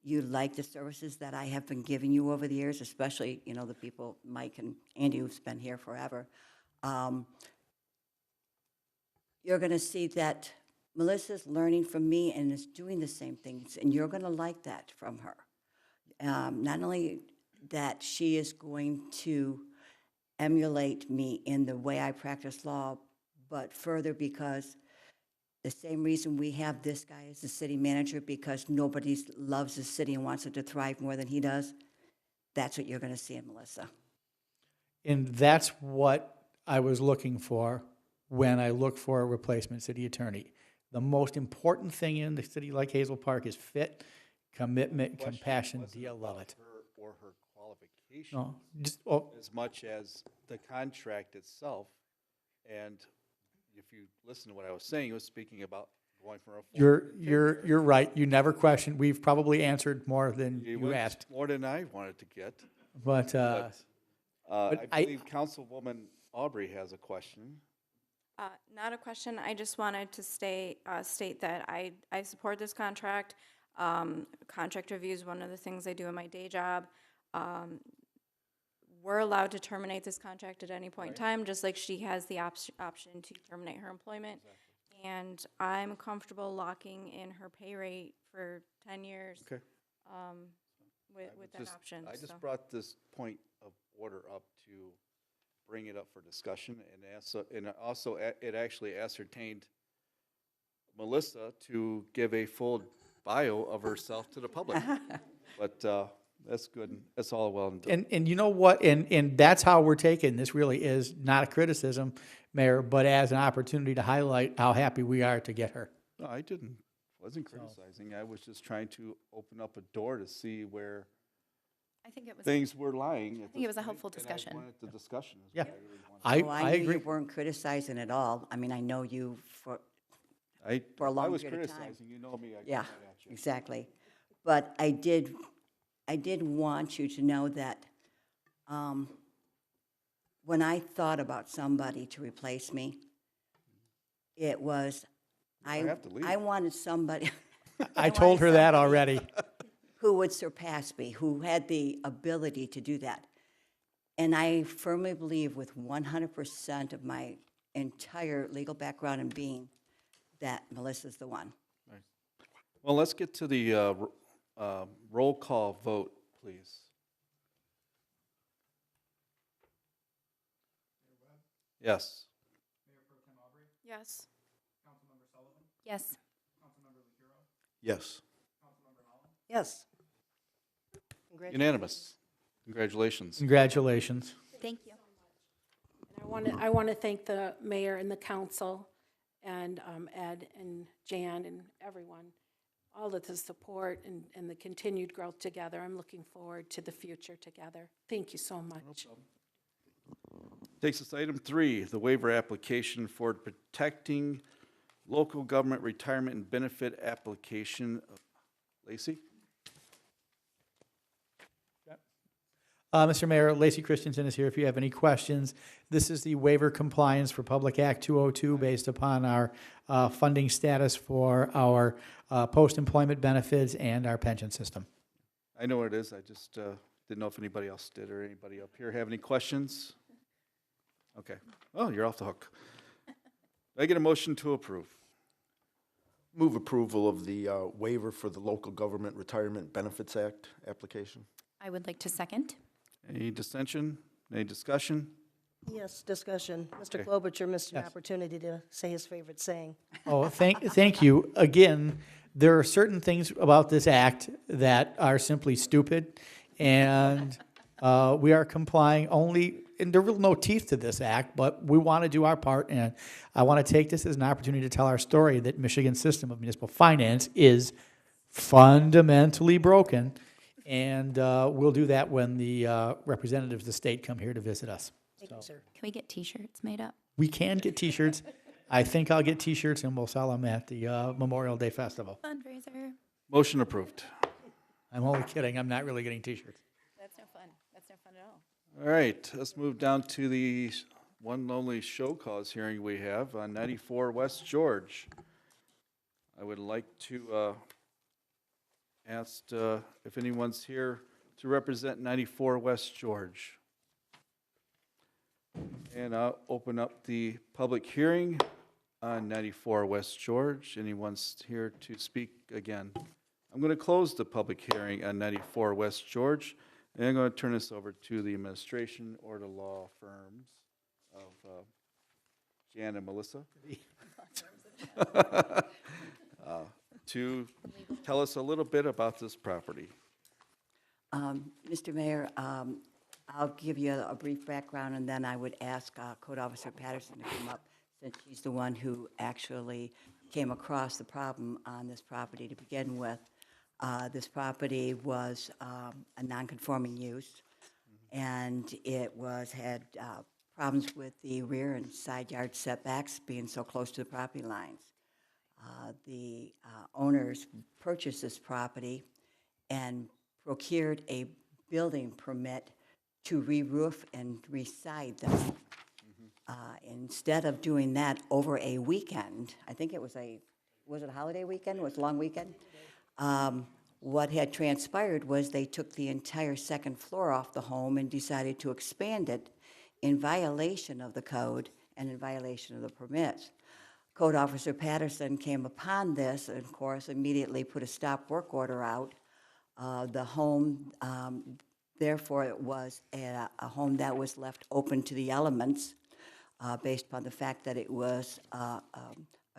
you like the services that I have been giving you over the years, especially, you know, the people, Mike and Andy, who's been here forever, you're going to see that Melissa's learning from me and is doing the same things, and you're going to like that from her. Not only that she is going to emulate me in the way I practice law, but further because the same reason we have this guy as the city manager, because nobody loves the city and wants it to thrive more than he does, that's what you're going to see in Melissa. And that's what I was looking for when I look for a replacement city attorney. The most important thing in the city like Hazel Park is fit, commitment, compassion. Do you love it? Her or her qualifications, No, just, as much as the contract itself. And if you listen to what I was saying, I was speaking about going for a full. you're right. You never questioned. We've probably answered more than You you went asked. more than I wanted to get. But, I believe Councilwoman Aubrey has a question. Not a question. I just wanted to state that I support this contract. Contract review is one of the things I do in my day job. We're allowed to terminate this contract at any point in time, just like she has the option to terminate her employment. Exactly. And I'm comfortable locking in her pay rate for 10 years. Okay. With that option. I just brought this point of order up to bring it up for discussion, and also it actually ascertained Melissa to give a full bio of herself to the public. But that's good. That's all well and done. and you know what? And that's how we're taking this. Really is not a criticism, Mayor, but as an opportunity to highlight how happy we are to get her. No, I wasn't criticizing. I was just trying to open up a door to see where I think it was. things were lying. I think it was a helpful discussion. And I wanted the discussion. Yeah. I I knew agree. you weren't criticizing at all. I mean, I know you for a long I was period of time. criticizing. You know me. I Yeah, come right at you. exactly. But I did want you to know that when I thought about somebody to replace me, it was, have to leave. I wanted somebody I told her that already. who would surpass me, who had the ability to do that. And I firmly believe with 100% of my entire legal background and being that Melissa's the one. Well, let's get to the roll call vote, please. Yes. Yes. Yes. Yes. Yes. Congratulations. Unanimous. Congratulations. Congratulations. Thank you. And I want to thank the mayor and the council and Ed and Jan and everyone, all of the support and the continued growth together. I'm looking forward to the future together. Thank you so much. Takes us to item 3, the waiver application for protecting local government retirement and benefit application. Lacey? Mr. Mayor, Lacey Christensen is here if you have any questions. This is the waiver compliance for Public Act 202 based upon our funding status for our post-employment benefits and our pension system. I know what it is. I just didn't know if anybody else did or anybody up here have any questions. Okay. Oh, you're off the hook. Do I get a motion to approve? Move approval of the waiver for the Local Government Retirement Benefits Act application. I would like to second. Any dissension? Any discussion? Yes, discussion. Mr. Okay. Klobuchar missed an Yes. opportunity to say his favorite saying. Oh, thank you. Again, there are certain things about this act that are simply stupid, and we are complying only, and there are really no teeth to this act, but we want to do our part, and I want to take this as an opportunity to tell our story that Michigan's system of municipal finance is fundamentally broken, and we'll do that when the representatives of the state come here to visit us. Thank you, sir. Can we get T-shirts made up? We can get T-shirts. I think I'll get T-shirts, and we'll sell them at the Memorial Day Festival. Fundraiser. Motion approved. I'm only kidding. I'm not really getting T-shirts. That's no fun. That's no fun at all. All right, let's move down to the one and only show cause hearing we have on 94 West George. I would like to asked if anyone's here to represent 94 West George. And I'll open up the public hearing on 94 West George. Anyone's here to speak again? I'm going to close the public hearing on 94 West George, and I'm going to turn this over to the administration or the law firms of Jan and Melissa to tell us a little bit about this property. Mr. Mayor, I'll give you a brief background, and then I would ask Code Officer Patterson to come up, since she's the one who actually came across the problem on this property to begin with. This property was a non-conforming use, and it had problems with the rear and side yard setbacks being so close to the property lines. The owners purchased this property and procured a building permit to re-roof and re-side them. Instead of doing that over a weekend, I think it was it a holiday weekend? Was it a long weekend? What had transpired was they took the entire second floor off the home and decided to expand it in violation of the code and in violation of the permits. Code Officer Patterson came upon this and, of course, immediately put a stop work order out. The home, therefore, it was a home that was left open to the elements based upon the fact that it was a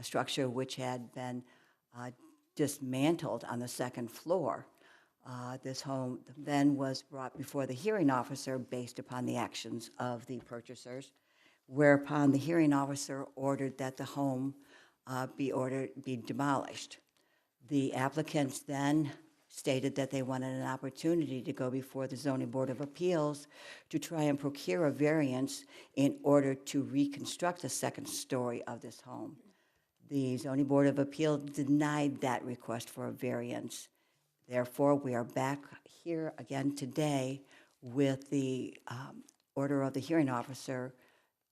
structure which had been dismantled on the second floor. This home then was brought before the hearing officer based upon the actions of the purchasers, whereupon the hearing officer ordered that the home be demolished. The applicants then stated that they wanted an opportunity to go before the Zoning Board of Appeals to try and procure a variance in order to reconstruct the second story of this home. The Zoning Board of Appeals denied that request for a variance. Therefore, we are back here again today with the order of the hearing officer,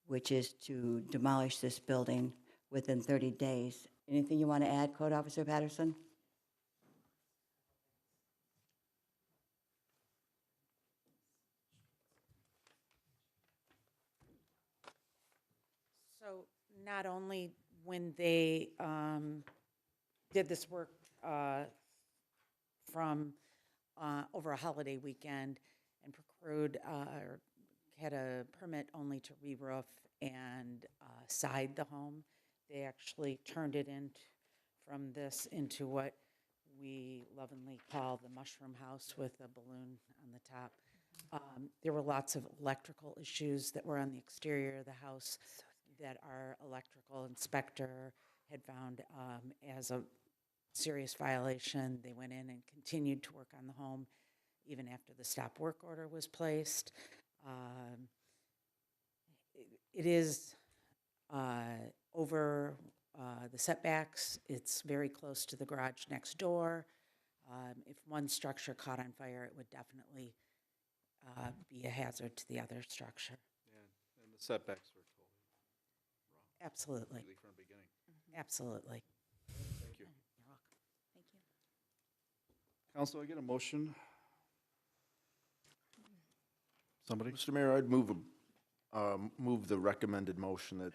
which is to demolish this building within 30 days. Anything you want to add, Code Officer Patterson? So not only when they did this work from over a holiday weekend and procured or had a permit only to re-roof and side the home, they actually turned it from this into what we lovingly call the mushroom house with a balloon on the top. There were lots of electrical issues that were on the exterior of the house that our electrical inspector had found as a serious violation. They went in and continued to work on the home even after the stop work order was placed. It is over the setbacks. It's very close to the garage next door. If one structure caught on fire, it would definitely be a hazard to the other structure. And the setbacks were totally wrong. Absolutely. Completely from the beginning. Absolutely. Thank you. You're welcome. Thank you. Council, I get a motion? Somebody? Mr. Mayor, I'd move the recommended motion that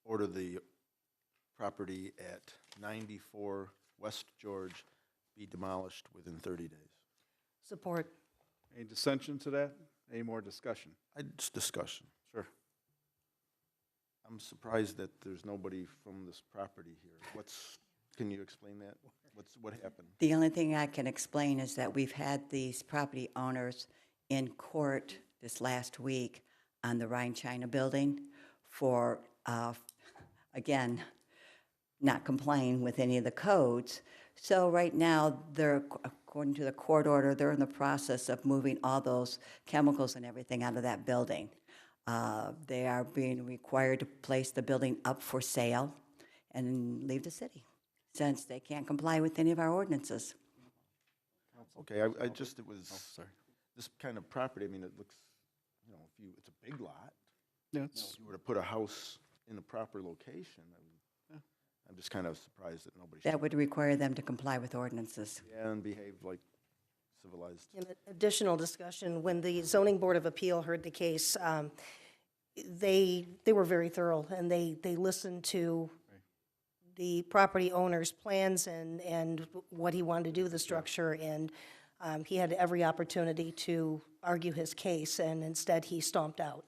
order the property at 94 West George be demolished within 30 days. Support. Any dissension to that? Any more discussion? It's discussion. Sure. I'm surprised that there's nobody from this property here. Can you explain that? What happened? The only thing I can explain is that we've had these property owners in court this last week on the Rhine China building for, again, not complying with any of the codes. So right now, according to the court order, they're in the process of moving all those chemicals and everything out of that building. They are being required to place the building up for sale and leave the city, since they can't comply with any of our ordinances. Okay, it was, Sorry. this kind of property, I mean, it looks, it's a big lot. Yeah, If you were to put a house in the proper location, I'm just kind of surprised that nobody That would require them to comply with ordinances. and behave like civilized. In additional discussion, when the zoning board of appeal heard the case, they were very thorough, and they listened to the property owner's plans and what he wanted to do with the structure, and he had every opportunity to argue his case, and instead he stomped out.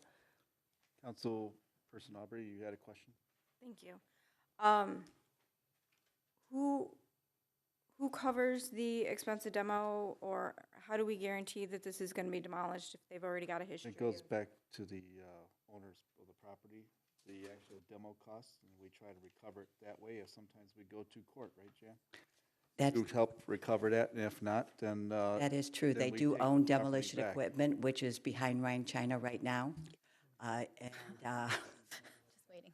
Councilperson Aubrey, you had a question? Thank you. Who covers the expensive demo, or how do we guarantee that this is gonna be demolished if they've already got a history? It goes of- back to the owners of the property, the actual demo costs, and we try to recover it that way. If sometimes we go to court, right, Jan? That's, To help recover that, and if not, then. that is true. then They we do take the own property demolition back. equipment, which is behind Ryan China right now. And Just waiting.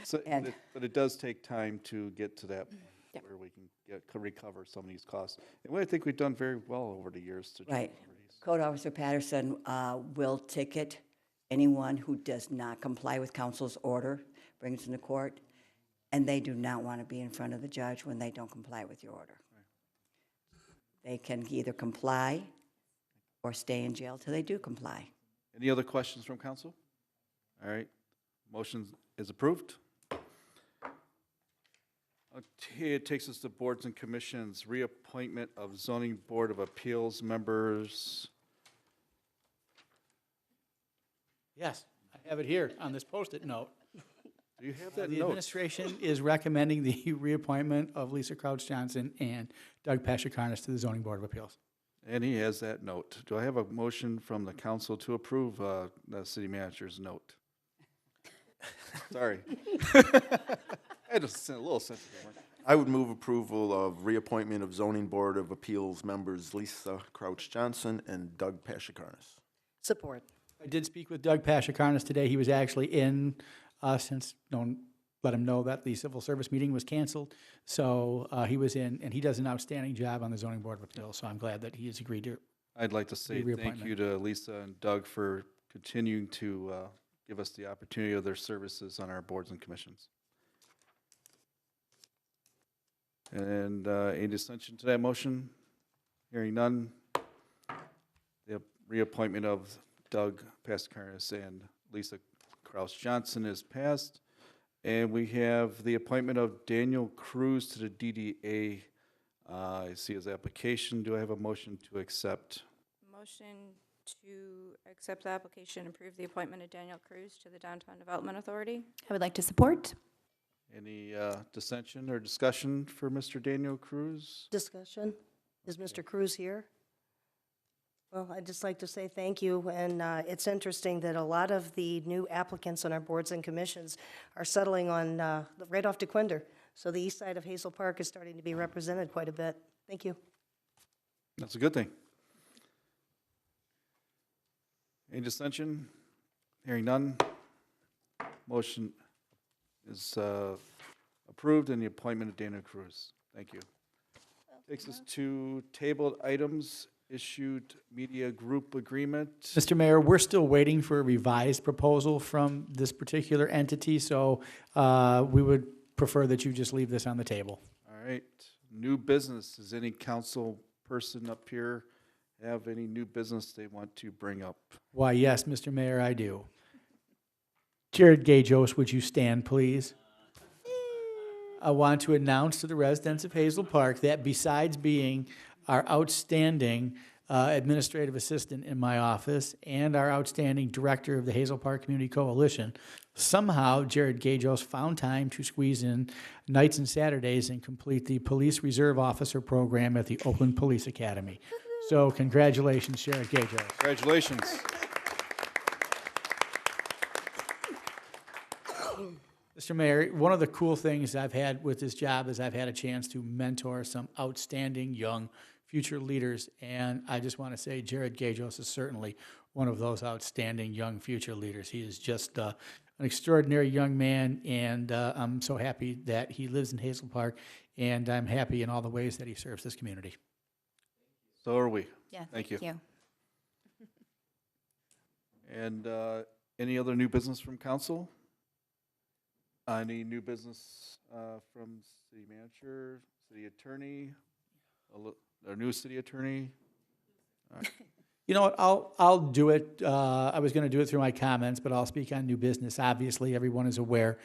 So, and- but it does take time to get to that point Yep. where we can recover some of these costs. And I think we've done very well over the years to try to Right. cover these. Code Officer Patterson will ticket anyone who does not comply with council's order, brings them to court, and they do not want to be in front of the judge when they don't comply with your order. They can either comply or stay in jail till they do comply. Any other questions from council? All right, motion is approved. Okay, it takes us to boards and commissions, reappointment of zoning board of appeals members. Yes, I have it here on this Post-it note. Do you have that The note? administration is recommending the reappointment of Lisa Crouch Johnson and Doug Pashakarnis to the Zoning Board of Appeals. And he has that note. Do I have a motion from the council to approve the city manager's note? Sorry. I had a little sense of humor. I would move approval of reappointment of zoning board of appeals members Lisa Crouch Johnson and Doug Pashakarnis. Support. I did speak with Doug Pashakarnis today. He was actually in, since, don't let him know that the civil service meeting was canceled. So he was in, and he does an outstanding job on the Zoning Board of Appeals, so I'm glad that he has agreed to. I'd like to say thank reappointment. you to Lisa and Doug for continuing to give us the opportunity of their services on our boards and commissions. And any dissension to that motion? Hearing none. The reappointment of Doug Pascaris and Lisa Kraus Johnson is passed. And we have the appointment of Daniel Cruz to the DDA. I see his application. Do I have a motion to accept? Motion to accept the application, approve the appointment of Daniel Cruz to the Downtown Development Authority. I would like to support. Any dissension or discussion for Mr. Daniel Cruz? Discussion. Is Mr. Cruz here? Well, I'd just like to say thank you, and it's interesting that a lot of the new applicants on our boards and commissions are settling on right off DeQuinder, so the east side of Hazel Park is starting to be represented quite a bit. Thank you. That's a good thing. Any dissension? Hearing none. Motion is approved, and the appointment of Daniel Cruz. Thank you. Takes us to tabled items, issued media group agreement. Mr. Mayor, we're still waiting for a revised proposal from this particular entity, so we would prefer that you just leave this on the table. All right, new business. Does any council person up here have any new business they want to bring up? Why, yes, Mr. Mayor, I do. Jared Gajos, would you stand, please? I want to announce to the residents of Hazel Park that besides being our outstanding administrative assistant in my office and our outstanding director of the Hazel Park Community Coalition, somehow Jared Gajos found time to squeeze in nights and Saturdays and complete the Police Reserve Officer program at the Oakland Police Academy. So congratulations, Jared Gajos. Congratulations. Mr. Mayor, one of the cool things I've had with this job is I've had a chance to mentor some outstanding young future leaders, and I just want to say Jared Gajos is certainly one of those outstanding young future leaders. He is just an extraordinary young man, and I'm so happy that he lives in Hazel Park, and I'm happy in all the ways that he serves this community. So are we. Yeah, Thank you. you. And any other new business from council? Any new business from city manager, city attorney, our new city attorney? You know what, I'll do it, I was gonna do it through my comments, but I'll speak on new business. Obviously, everyone is aware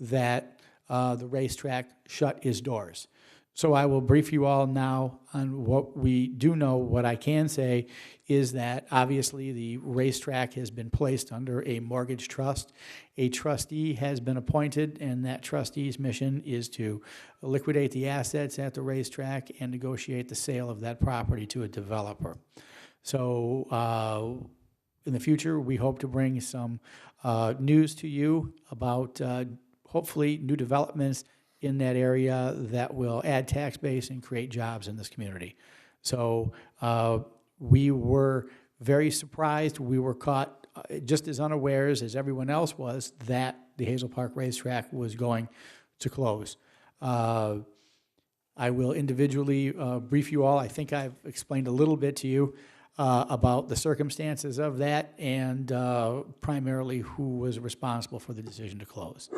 that the racetrack shut its doors. So I will brief you all now on what we do know. What I can say is that obviously the racetrack has been placed under a mortgage trust. A trustee has been appointed, and that trustee's mission is to liquidate the assets at the racetrack and negotiate the sale of that property to a developer. So in the future, we hope to bring some news to you about hopefully new developments in that area that will add tax base and create jobs in this community. So we were very surprised. We were caught just as unawares as everyone else was that the Hazel Park Racetrack was going to close. I will individually brief you all. I think I've explained a little bit to you about the circumstances of that and primarily who was responsible for the decision to close.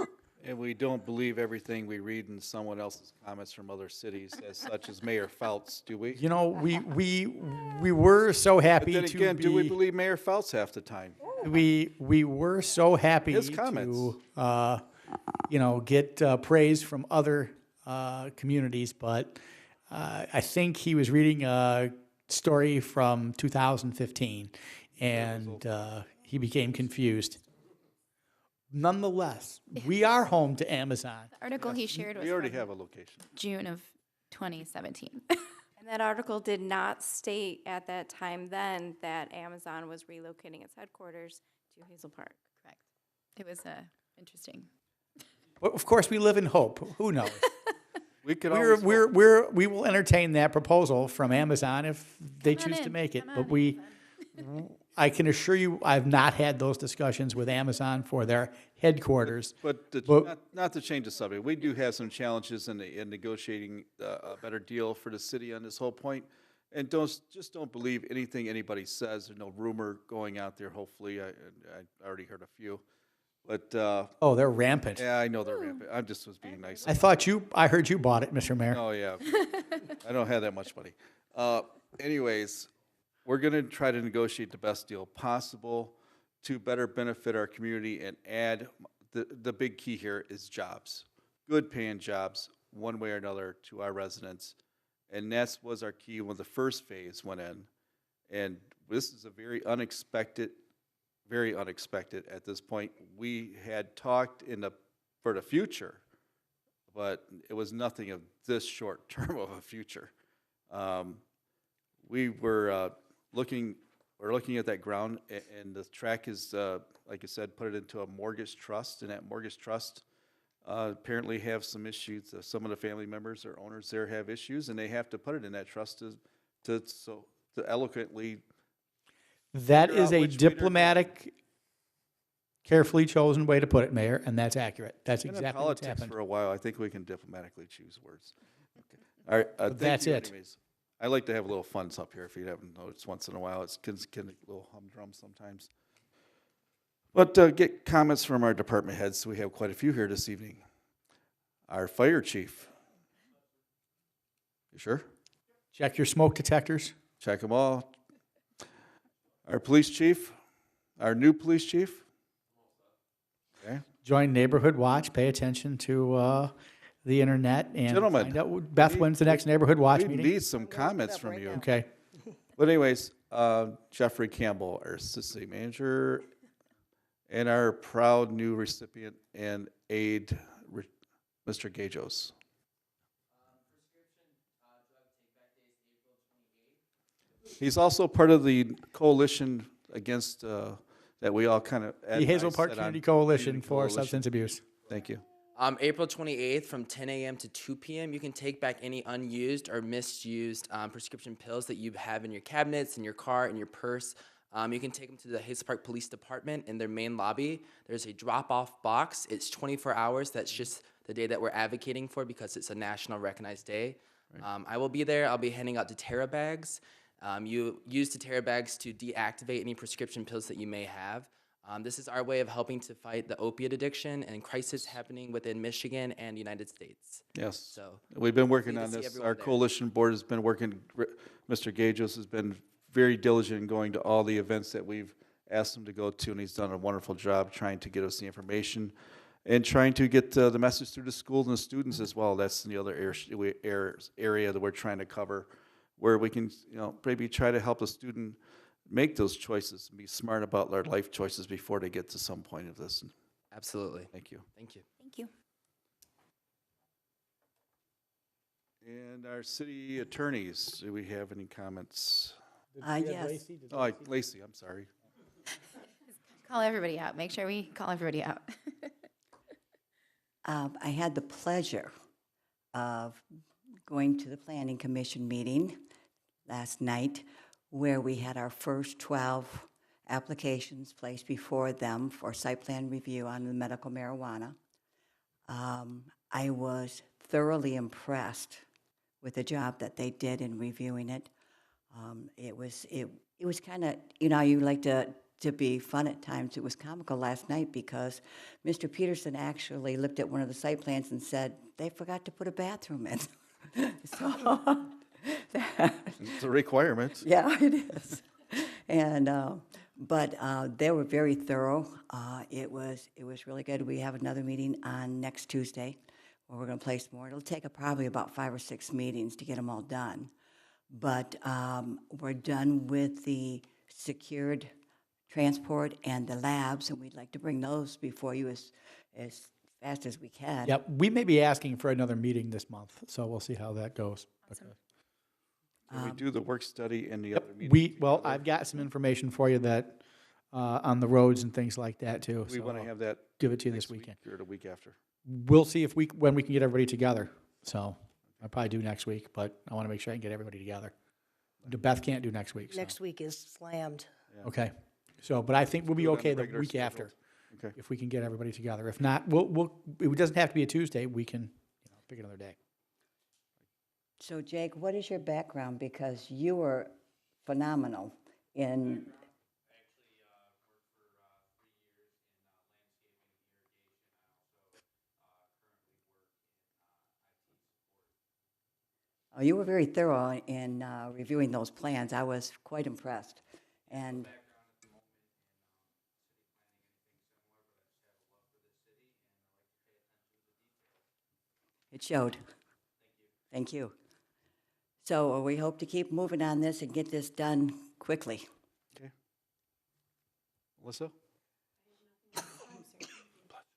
And we don't believe everything we read in someone else's comments from other cities, as such as Mayor Phelps, do we? You know, we were so happy But then again, to do we be, believe Mayor Phelps half the time? we were so happy His comments. to you know, get praise from other communities, but I think he was reading a story from 2015 and he became confused. Nonetheless, we are home to Amazon. The article he shared was We already from have a location. June of 2017. And that article did not state at that time then that Amazon was relocating its headquarters to Hazel Park. Correct. It was interesting. Well, of course, we live in hope. Who knows? We could always. We will entertain that proposal from Amazon if they Come on choose to in. make it. Come But on, I can assure you, I've not had those discussions with Amazon for their headquarters. But But- not to change the subject, we do have some challenges in negotiating a better deal for the city on this whole point. And just don't believe anything anybody says. There's no rumor going out there, hopefully. I already heard a few. But, Oh, they're rampant. yeah, I know they're rampant. I just was being nice. I heard you bought it, Mr. Mayor. Oh, yeah. I don't have that much money. Anyways, we're going to try to negotiate the best deal possible to better benefit our community and add, the big key here is jobs. Good paying jobs, one way or another, to our residents. And that was our key when the first phase went in. And this is a very unexpected at this point. We had talked for the future, but it was nothing of this short term of a future. We're looking at that ground, and the track is, like I said, put it into a mortgage trust, and that mortgage trust apparently have some issues. Some of the family members or owners there have issues, and they have to put it in that trust to eloquently. That figure is out a which way they're diplomatic, carefully chosen way to put it, Mayor, and that's accurate. That's Been in exactly what's politics happened. for a while. I think we can diplomatically choose words. Okay. All right. Thank that's you it. anyways. I like to have a little fun up here. If you haven't noticed, once in a while, it's a little humdrum sometimes. But get comments from our department heads. We have quite a few here this evening. Our fire chief. You sure? Check your smoke detectors. Check them all. Our police chief. Our new police chief. Okay. Join Neighborhood Watch. Pay attention to the internet and Gentlemen, find out, Beth, when's the next Neighborhood Watch We meeting? need some comments from you. Okay. But anyways, Jeffrey Campbell, our assistant manager, and our proud new recipient and aide, Mr. Gajos. He's also part of the coalition against, that we all kind of. The Hazel Park Community Coalition for Substance Abuse. Thank you. April 28th from 10 a.m. to 2 p.m. You can take back any unused or misused prescription pills that you have in your cabinets, in your car, in your purse. You can take them to the Hazel Park Police Department in their main lobby. There's a drop-off box. It's 24 hours. That's just the day that we're advocating for because it's a national recognized day. Right. I will be there. I'll be handing out Deterra bags. You use Deterra bags to deactivate any prescription pills that you may have. This is our way of helping to fight the opiate addiction and crisis happening within Michigan and the United States. Yes. So We've been working hopefully on to see this. everyone Our there. coalition board has been working, Mr. Gajos has been very diligent in going to all the events that we've asked him to go to, and he's done a wonderful job trying to get us the information and trying to get the message through the schools and the students as well. That's the other area that we're trying to cover, where we can, maybe try to help the student make those choices and be smart about their life choices before they get to some point of this. Absolutely. Thank you. Thank you. Thank you. And our city attorneys, do we have any comments? Yes. Oh, Lacey, I'm sorry. Call everybody out. Make sure we call everybody out. I had the pleasure of going to the Planning Commission meeting last night where we had our first 12 applications placed before them for site plan review on the medical marijuana. I was thoroughly impressed with the job that they did in reviewing it. It was kind of, you like to be fun at times. It was comical last night because Mr. Peterson actually looked at one of the site plans and said, they forgot to put a bathroom in. So, It's a requirement. yeah, it is. And, but they were very thorough. It was really good. We have another meeting on next Tuesday where we're going to place more. It'll take probably about 5 or 6 meetings to get them all done. But we're done with the secured transport and the labs, and we'd like to bring those before you as fast as we can. Yep, we may be asking for another meeting this month, so we'll see how that goes. Awesome. Can we do the work study and the other meeting? I've got some information for you that, on the roads and things like that too. We so want to I'll have that. give it to you next this weekend. week or the week after. We'll see when we can get everybody together. So I'll probably do next week, but I want to make sure I can get everybody together. Beth can't do next week. So. Next week is slammed. Okay. So, but I think we'll be Do it on okay the the regular week schedule. after Okay. if we can get everybody together. If not, it doesn't have to be a Tuesday. We can pick another day. So, Jake, what is your background? Because you were phenomenal in. Oh, you were very thorough in reviewing those plans. I was quite impressed. And it showed. Thank you. So we hope to keep moving on this and get this done quickly. Okay. Melissa?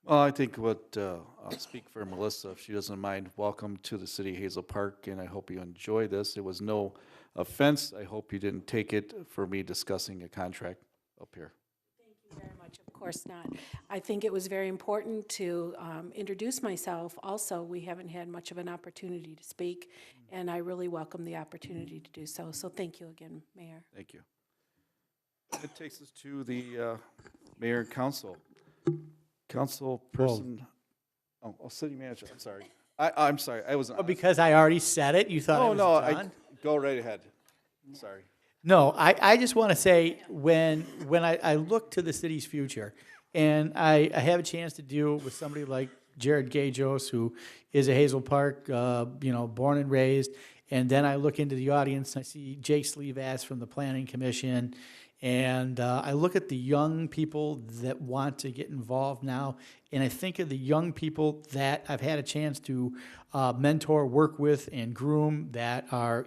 Well, I think I'll speak for Melissa, if she doesn't mind. Welcome to the city of Hazel Park, and I hope you enjoy this. It was no offense. I hope you didn't take it for me discussing a contract up here. Thank you very much. Of course not. I think it was very important to introduce myself. Also, we haven't had much of an opportunity to speak, and I really welcome the opportunity to do so. So thank you again, Mayor. Thank you. It takes us to the mayor and council. Council person, city manager, I'm sorry. I'm sorry, I wasn't. Because I already said it, you thought I was done? Go right ahead. Sorry. No, I just want to say, when I look to the city's future, and I have a chance to deal with somebody like Jared Gajos, who is a Hazel Park, born and raised, and then I look into the audience, I see Jake Sleevass from the Planning Commission, and I look at the young people that want to get involved now, and I think of the young people that I've had a chance to mentor, work with, and groom that are,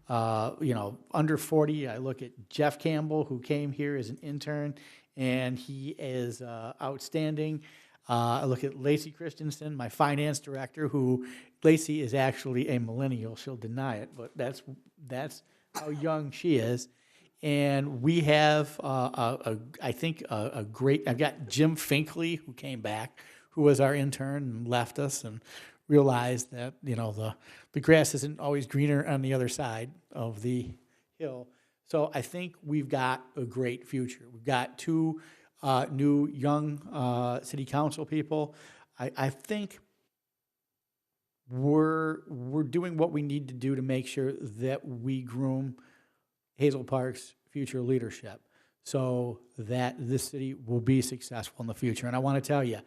under 40. I look at Jeff Campbell, who came here as an intern, and he is outstanding. I look at Lacey Christensen, my finance director, who Lacey is actually a millennial. She'll deny it, but that's how young she is. And we have, I think, a great, I've got Jim Finkley, who came back, who was our intern and left us and realized that, the grass isn't always greener on the other side of the hill. So I think we've got a great future. We've got 2 new young city council people. I think we're doing what we need to do to make sure that we groom Hazel Park's future leadership. so that this city will be successful in the future. And I want to tell you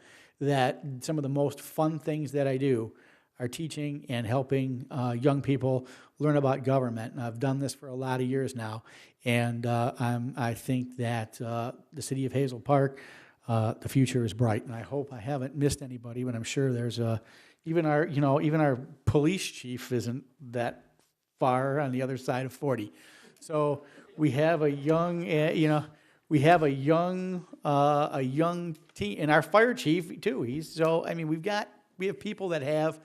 that some of the most fun things that I do are teaching and helping young people learn about government. And I've done this for a lot of years now. And I think that the city of Hazel Park, the future is bright. And I hope I haven't missed anybody, but I'm sure there's even our police chief isn't that far on the other side of 40. So we have a young, we have a young team, and our fire chief too. We have people that have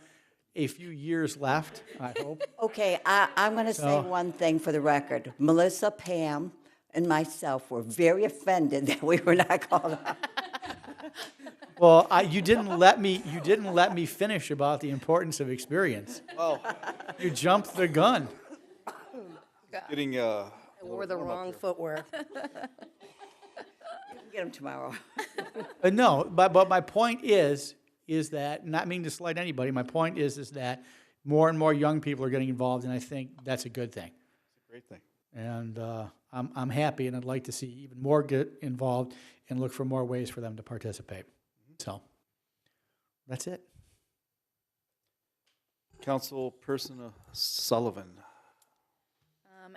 a few years left, I hope. Okay, I'm going to say So- one thing for the record. Melissa, Pam, and myself were very offended that we were not called out. Well, you didn't let me finish about the importance of experience. Oh, You jumped the gun. getting, I wore the wrong footwear. You can get them tomorrow. No, but my point is that, not meaning to slight anybody, my point is that more and more young people are getting involved, and I think that's a good thing. it's a great thing. And I'm happy, and I'd like to see even more get involved and look for more ways for them to participate. So, that's it. Councilperson Sullivan.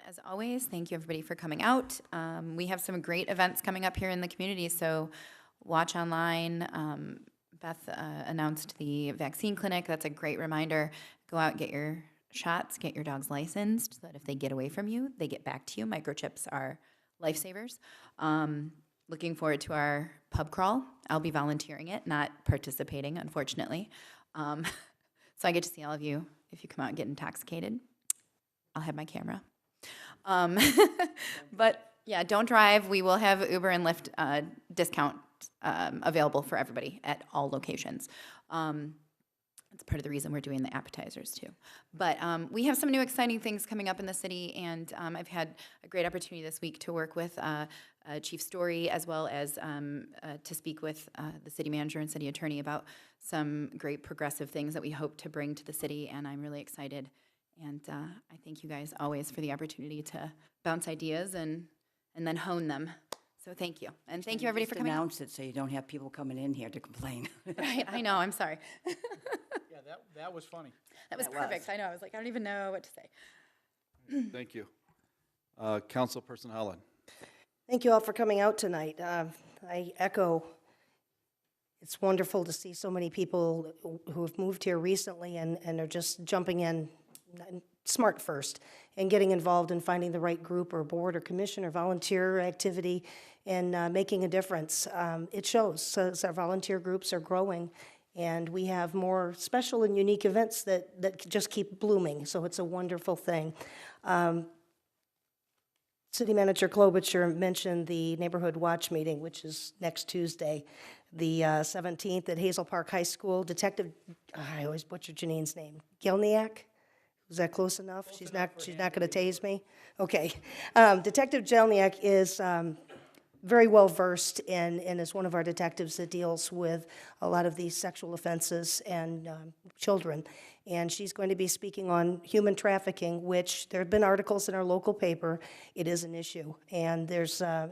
As always, thank you everybody for coming out. We have some great events coming up here in the community, so watch online. Beth announced the vaccine clinic. That's a great reminder. Go out, get your shots, get your dogs licensed, so that if they get away from you, they get back to you. Microchips are lifesavers. Looking forward to our pub crawl. I'll be volunteering it, not participating, unfortunately. So I get to see all of you. If you come out and get intoxicated, I'll have my camera. But yeah, don't drive. We will have Uber and Lyft discount available for everybody at all locations. That's part of the reason we're doing the appetizers too. But we have some new exciting things coming up in the city, and I've had a great opportunity this week to work with Chief Story, as well as to speak with the city manager and city attorney about some great progressive things that we hope to bring to the city, and I'm really excited. And I thank you guys always for the opportunity to bounce ideas and then hone them. So thank you. And thank you everybody for coming out. Announce it so you don't have people coming in here to complain. Right, I know, I'm sorry. Yeah, that was funny. That was That was. perfect. I know, I was like, I don't even know what to say. Thank you. Councilperson Holland. Thank you all for coming out tonight. I echo, it's wonderful to see so many people who have moved here recently and are just jumping in smart first and getting involved in finding the right group or board or commission or volunteer activity and making a difference. It shows. So our volunteer groups are growing, and we have more special and unique events that just keep blooming. So it's a wonderful thing. City Manager Klobuchar mentioned the Neighborhood Watch meeting, which is next Tuesday, the 17th at Hazel Park High School. Detective, I always butcher Janine's name, Gilniak? Was that close enough? She's not going to tase me? Okay. Detective Jelniak is very well versed and is one of our detectives that deals with a lot of these sexual offenses and children. And she's going to be speaking on human trafficking, which there have been articles in our local paper. It is an issue. And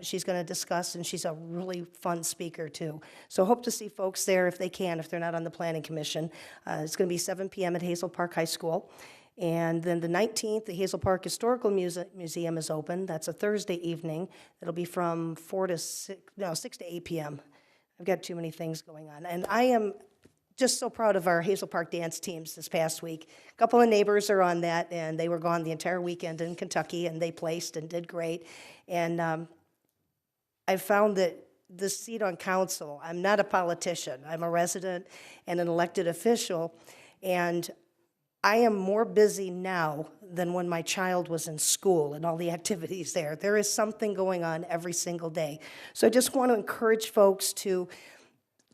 she's going to discuss, and she's a really fun speaker too. So hope to see folks there if they can, if they're not on the Planning Commission. It's going to be 7 p.m. at Hazel Park High School. And then the 19th, the Hazel Park Historical Museum is open. That's a Thursday evening. It'll be from 6 to 8 p.m. I've got too many things going on. And I am just so proud of our Hazel Park dance teams this past week. A couple of neighbors are on that, and they were gone the entire weekend in Kentucky, and they placed and did great. And I found that the seat on council, I'm not a politician. I'm a resident and an elected official, and I am more busy now than when my child was in school and all the activities there. There is something going on every single day. So I just want to encourage folks to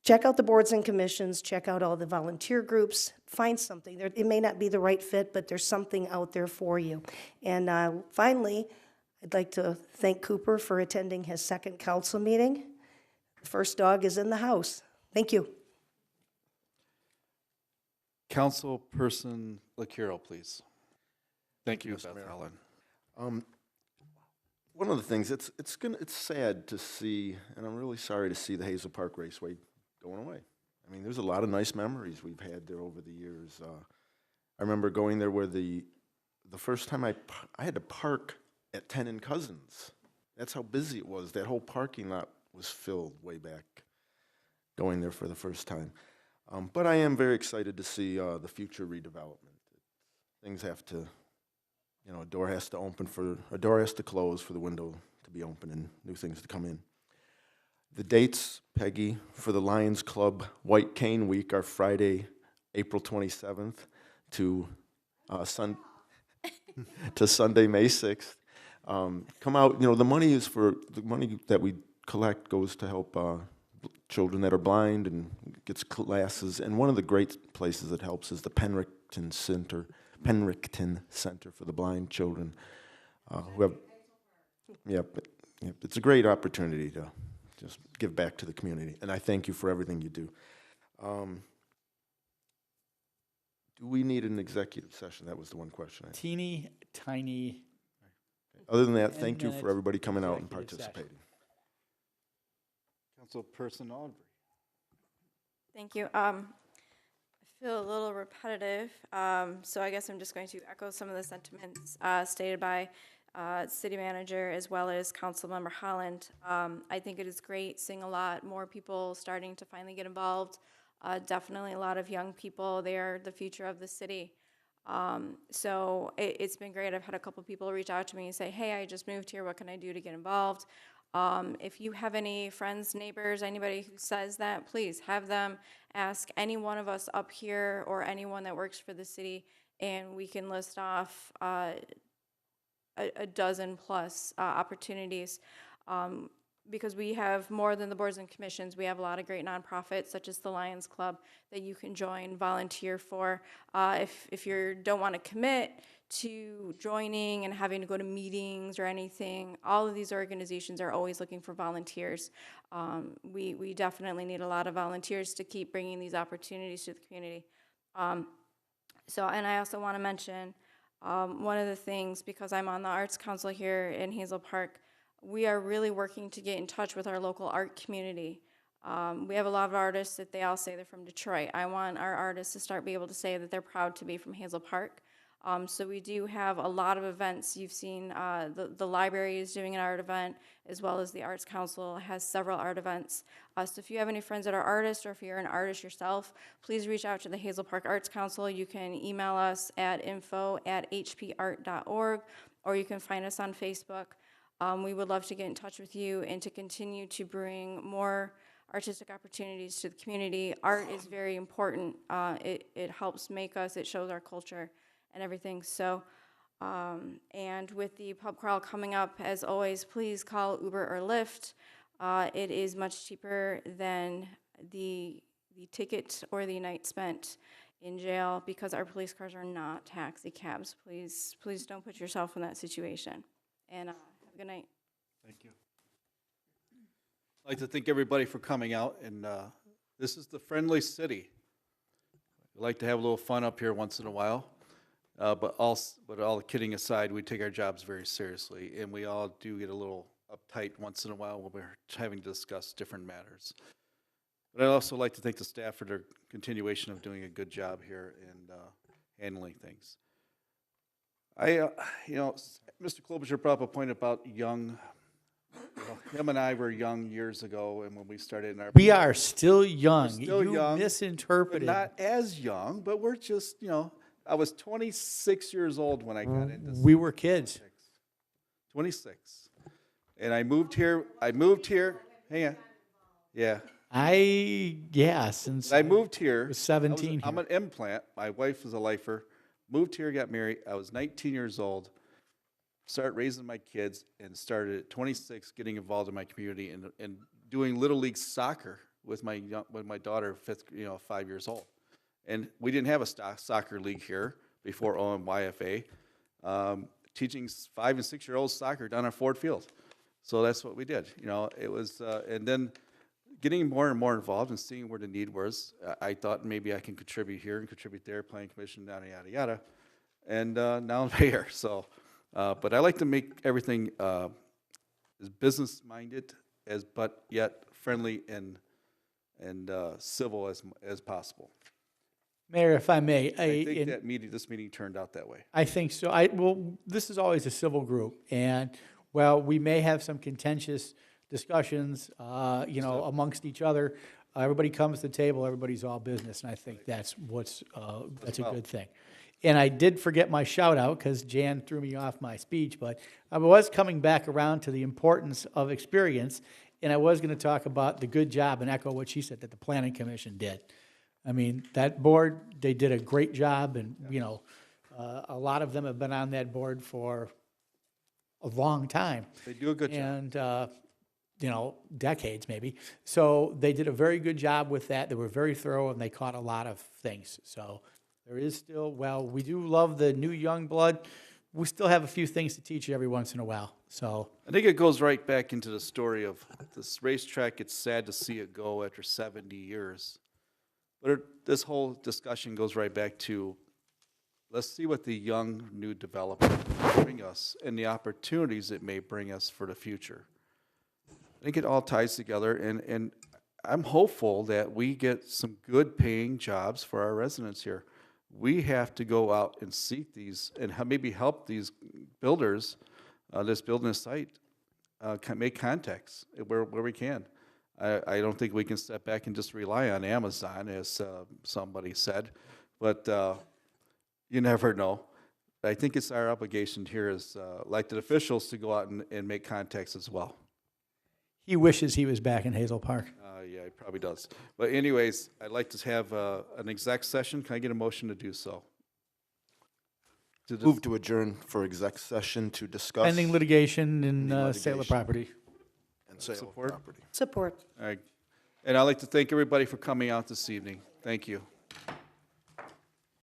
check out the boards and commissions, check out all the volunteer groups, find something. It may not be the right fit, but there's something out there for you. And finally, I'd like to thank Cooper for attending his second council meeting. The first dog is in the house. Thank you. Councilperson Lacuro, please. Thank you, Mr. Beth Mayor. Holland. one of the things, it's sad to see, and I'm really sorry to see the Hazel Park Raceway going away. I mean, there's a lot of nice memories we've had there over the years. I remember going there where the first time I had to park at 10 and Cousins. That's how busy it was. That whole parking lot was filled way back, going there for the first time. But I am very excited to see the future redevelopment. Things have to, a door has to close for the window to be open and new things to come in. The dates, Peggy, for the Lions Club White Cane Week are Friday, April 27th to Sunday, May 6th. Come out. The money that we collect goes to help children that are blind and gets classes. And one of the great places that helps is the Penricton Center for the Blind Children, who have. Yep, it's a great opportunity to just give back to the community, and I thank you for everything you do. Do we need an executive session? That was the one question I had. Teeny tiny. Other than that, thank you for everybody coming out and executive session. participating. Councilperson Audrey. Thank you. I feel a little repetitive, so I guess I'm just going to echo some of the sentiments stated by City Manager as well as Councilmember Holland. I think it is great seeing a lot more people starting to finally get involved. Definitely a lot of young people. They are the future of the city. So it's been great. I've had a couple people reach out to me and say, hey, I just moved here. What can I do to get involved? If you have any friends, neighbors, anybody who says that, please have them ask any one of us up here or anyone that works for the city, and we can list off a dozen plus opportunities. Because we have more than the boards and commissions. We have a lot of great nonprofits, such as the Lions Club, that you can join, volunteer for. If you don't want to commit to joining and having to go to meetings or anything, all of these organizations are always looking for volunteers. We definitely need a lot of volunteers to keep bringing these opportunities to the community. And I also want to mention one of the things, because I'm on the Arts Council here in Hazel Park, we are really working to get in touch with our local art community. We have a lot of artists that they all say they're from Detroit. I want our artists to start being able to say that they're proud to be from Hazel Park. So we do have a lot of events. You've seen the library is doing an art event, as well as the Arts Council has several art events. So if you have any friends that are artists, or if you're an artist yourself, please reach out to the Hazel Park Arts Council. You can email us at info@hpart.org, or you can find us on Facebook. We would love to get in touch with you and to continue to bring more artistic opportunities to the community. Art is very important. It helps make us, it shows our culture and everything. So, and with the pub crawl coming up, as always, please call Uber or Lyft. It is much cheaper than the ticket or the night spent in jail, because our police cars are not taxi cabs. Please don't put yourself in that situation. And good night. Thank you. I'd like to thank everybody for coming out, and this is the friendly city. We like to have a little fun up here once in a while, but all the kidding aside, we take our jobs very seriously, and we all do get a little uptight once in a while when we're having to discuss different matters. But I'd also like to thank the staff for their continuation of doing a good job here and handling things. Mr. Klobuchar brought up a point about young. Him and I were young years ago, and when we started in our. We are still young. We're still you young, misinterpreted. Not as young, but we're just, I was 26 years old when I got into. We were kids. 26. And I moved here. Hang on. Yeah. Since I moved here. Was 17. I'm an implant. My wife was a lifer. Moved here, got married. I was 19 years old. Started raising my kids, and started at 26 getting involved in my community and doing little league soccer with my daughter, 5 years old. And we didn't have a soccer league here before OMYFA. Teaching 5 and 6 year olds soccer down on Ford Field. So that's what we did. It was, and then getting more and more involved and seeing where the need was. I thought maybe I can contribute here and contribute there, planning commission, yada, yada, yada. And now I'm here. So, but I like to make everything as business-minded but yet friendly and civil as possible. Mayor, if I may, I think this meeting turned out that way. I think so. Well, this is always a civil group, and while we may have some contentious discussions, amongst each other, everybody comes to the table, everybody's all business, and I think that's a good thing. And I did forget my shout out because Jan threw me off my speech, but I was coming back around to the importance of experience, and I was going to talk about the good job and echo what she said that the Planning Commission did. I mean, that board, they did a great job, and, a lot of them have been on that board for a long time. They do a good job. And, decades maybe. So they did a very good job with that. They were very thorough, and they caught a lot of things. So there is still, we do love the new young blood. We still have a few things to teach you every once in a while. So I think it goes right back into the story of this racetrack. It's sad to see it go after 70 years. But this whole discussion goes right back to, let's see what the young new development bring us and the opportunities it may bring us for the future. I think it all ties together, and I'm hopeful that we get some good paying jobs for our residents here. We have to go out and seek these and maybe help these builders that's building a site make contacts where we can. I don't think we can step back and just rely on Amazon, as somebody said, but you never know. I think it's our obligation here as elected officials to go out and make contacts as well. he wishes he was back in Hazel Park. Yeah, he probably does. But anyways, I'd like to have an exec session. Can I get a motion to do so? Move to adjourn for exec session to discuss. Pending litigation and Pending sale of litigation. property. And sale of Support? property. Support. All right. And I'd like to thank everybody for coming out this evening. Thank you.